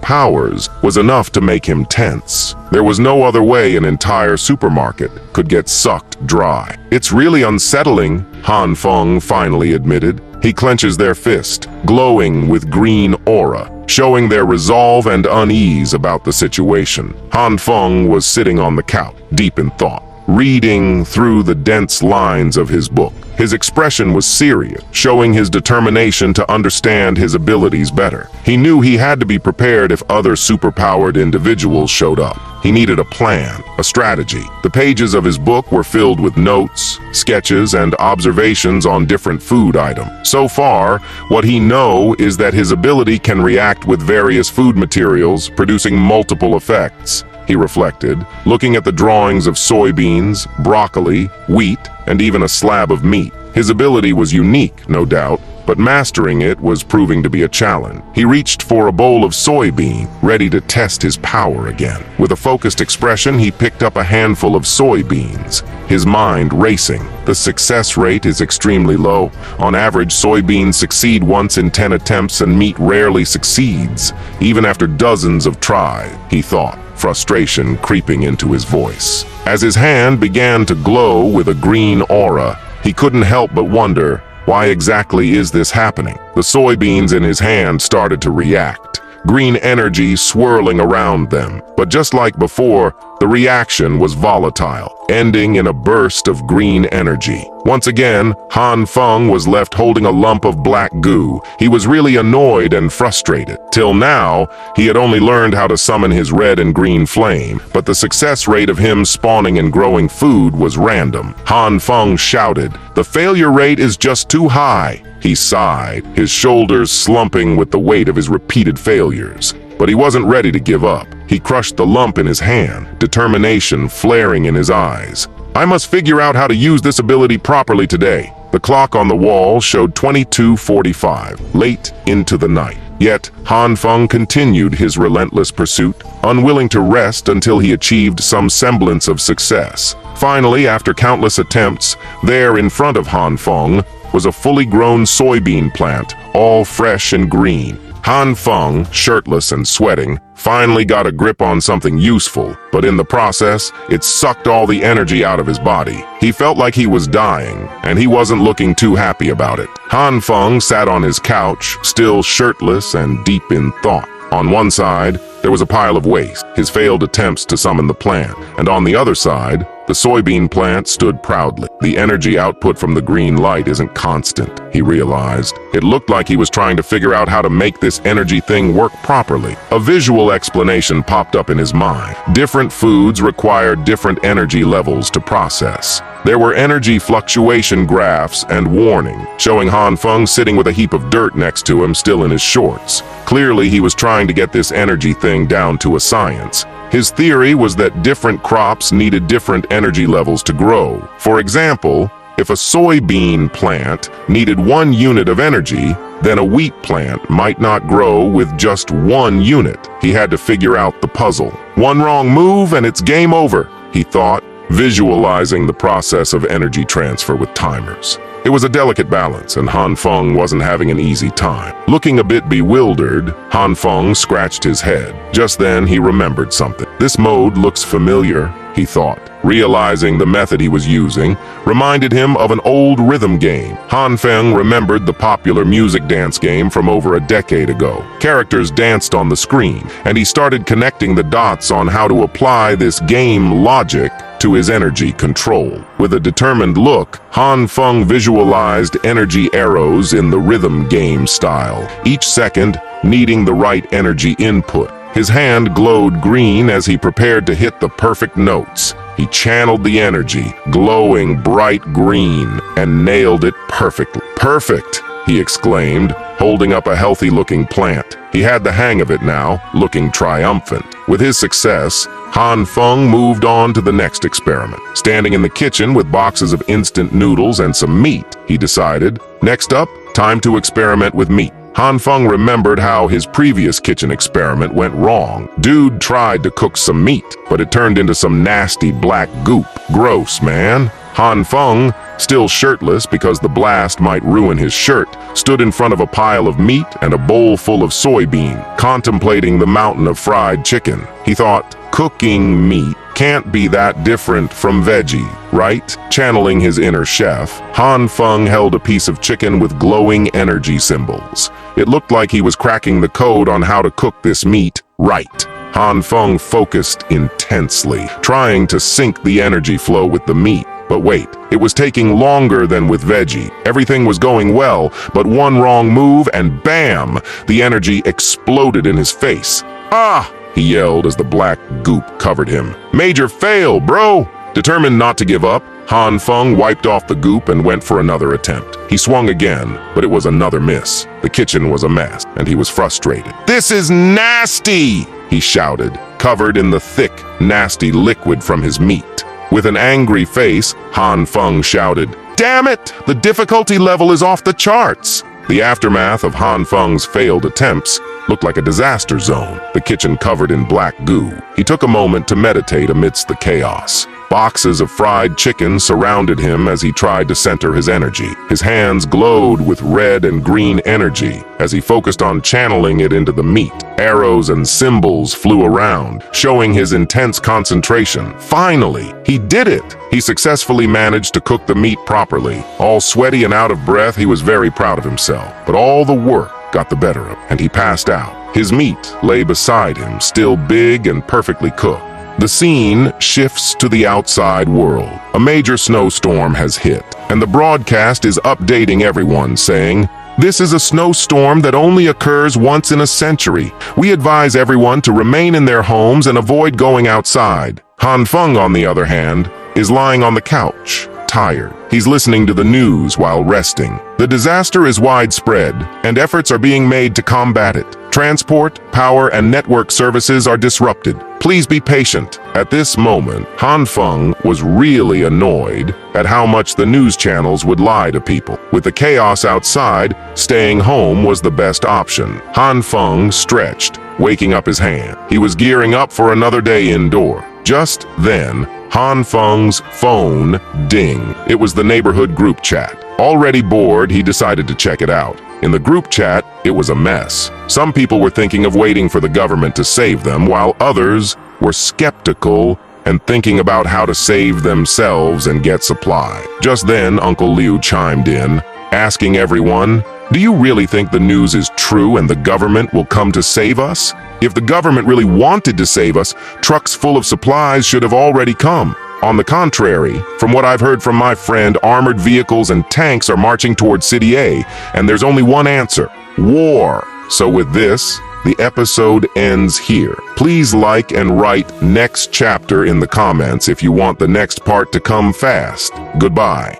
powers was enough to make him tense. There was no other way an entire supermarket could get sucked dry. "It's really unsettling," Han Feng finally admitted. he clenches their fist, glowing with green aura, showing their resolve and unease about the situation. Han Feng was sitting on the couch, deep in thought, reading through the dense lines of his book. His expression was serious, showing his determination to understand his abilities better. He knew he had to be prepared if other superpowered individuals showed up. He needed a plan, a strategy. The pages of his book were filled with notes, sketches, and observations on different food items. So far, what he knows is that his ability can react with various food materials, producing multiple effects. He reflected, looking at the drawings of soybeans, broccoli, wheat, and even a slab of meat. His ability was unique, no doubt, but mastering it was proving to be a challenge. He reached for a bowl of soybean, ready to test his power again. With a focused expression, he picked up a handful of soybeans, his mind racing. The success rate is extremely low. On average, soybeans succeed once in 10 attempts and meat rarely succeeds, even after dozens of tries, he thought, frustration creeping into his voice. As his hand began to glow with a green aura, he couldn't help but wonder, why exactly is this happening? The soybeans in his hand started to react, green energy swirling around them. But just like before, the reaction was volatile, ending in a burst of green energy. Once again, Han Feng was left holding a lump of black goo. He was really annoyed and frustrated. Till now, he had only learned how to summon his red and green flame, but the success rate of him spawning and growing food was random. Han Feng shouted, "The failure rate is just too high." He sighed, his shoulders slumping with the weight of his repeated failures. But he wasn't ready to give up. He crushed the lump in his hand, determination flaring in his eyes. "I must figure out how to use this ability properly today." The clock on the wall showed 22:45, late into the night. Yet, Han Feng continued his relentless pursuit, unwilling to rest until he achieved some semblance of success. Finally, after countless attempts, there in front of Han Feng was a fully grown soybean plant, all fresh and green. Han Feng, shirtless and sweating, finally got a grip on something useful, but in the process, it sucked all the energy out of his body. He felt like he was dying, and he wasn't looking too happy about it. Han Feng sat on his couch, still shirtless and deep in thought. On one side, there was a pile of waste, his failed attempts to summon the plant, and on the other side, the soybean plant stood proudly. The energy output from the green light isn't constant, he realized. It looked like he was trying to figure out how to make this energy thing work properly. A visual explanation popped up in his mind. Different foods require different energy levels to process. There were energy fluctuation graphs and warning, showing Han Feng sitting with a heap of dirt next to him, still in his shorts. Clearly, he was trying to get this energy thing down to a science. His theory was that different crops needed different energy levels to grow. For example, if a soybean plant needed 1 unit of energy, then a wheat plant might not grow with just 1 unit. He had to figure out the puzzle. One wrong move and it's game over, he thought, visualizing the process of energy transfer with timers. It was a delicate balance, and Han Feng wasn't having an easy time. Looking a bit bewildered, Han Feng scratched his head. Just then, he remembered something. This mode looks familiar, he thought. Realizing the method he was using reminded him of an old rhythm game. Han Feng remembered the popular music dance game from over a decade ago. Characters danced on the screen, and he started connecting the dots on how to apply this game logic to his energy control. With a determined look, Han Feng visualized energy arrows in the rhythm game style, each second needing the right energy input. His hand glowed green as he prepared to hit the perfect notes. He channeled the energy, glowing bright green, and nailed it perfectly. "Perfect!" he exclaimed, holding up a healthy-looking plant. He had the hang of it now, looking triumphant. With his success, Han Feng moved on to the next experiment. Standing in the kitchen with boxes of instant noodles and some meat, he decided, next up, time to experiment with meat. Han Feng remembered how his previous kitchen experiment went wrong. Dude tried to cook some meat, but it turned into some nasty black goop. Gross, man. Han Feng, still shirtless because the blast might ruin his shirt, stood in front of a pile of meat and a bowl full of soybean, contemplating the mountain of fried chicken. He thought, cooking meat can't be that different from veggie, right? Channeling his inner chef, Han Feng held a piece of chicken with glowing energy symbols. It looked like he was cracking the code on how to cook this meat right. Han Feng focused intensely, trying to sync the energy flow with the meat. But wait, it was taking longer than with veggie. Everything was going well, but one wrong move and bam! The energy exploded in his face. Ah! He yelled as the black goop covered him. Major fail, bro! Determined not to give up, Han Feng wiped off the goop and went for another attempt. He swung again, but it was another miss. The kitchen was a mess, and he was frustrated. "This is nasty!" he shouted, covered in the thick, nasty liquid from his meat. With an angry face, Han Feng shouted, "Damn it! The difficulty level is off the charts!" The aftermath of Han Feng's failed attempts looked like a disaster zone, the kitchen covered in black goo. He took a moment to meditate amidst the chaos. Boxes of fried chicken surrounded him as he tried to center his energy. His hands glowed with red and green energy as he focused on channeling it into the meat. Arrows and symbols flew around, showing his intense concentration. Finally, he did it! He successfully managed to cook the meat properly. All sweaty and out of breath, he was very proud of himself. But all the work got the better of him, and he passed out. His meat lay beside him, still big and perfectly cooked. The scene shifts to the outside world. A major snowstorm has hit, and the broadcast is updating everyone, saying, "This is a snowstorm that only occurs once in a century. We advise everyone to remain in their homes and avoid going outside." Han Feng, on the other hand, is lying on the couch, tired. He's listening to the news while resting. The disaster is widespread, and efforts are being made to combat it. Transport, power, and network services are disrupted. Please be patient. At this moment, Han Feng was really annoyed at how much the news channels would lie to people. With the chaos outside, staying home was the best option. Han Feng stretched, waking up his hand. He was gearing up for another day indoor. Just then, Han Feng's phone dinged. It was the neighborhood group chat. Already bored, he decided to check it out. In the group chat, it was a mess. Some people were thinking of waiting for the government to save them, while others were skeptical and thinking about how to save themselves and get supply. Just then, Uncle Liu chimed in, asking everyone, "Do you really think the news is true and the government will come to save us? If the government really wanted to save us, trucks full of supplies should have already come. On the contrary, from what I've heard from my friend, armored vehicles and tanks are marching towards City A, and there's only one answer: war." So with this, the episode ends here. Please like and write next chapter in the comments if you want the next part to come fast. Goodbye.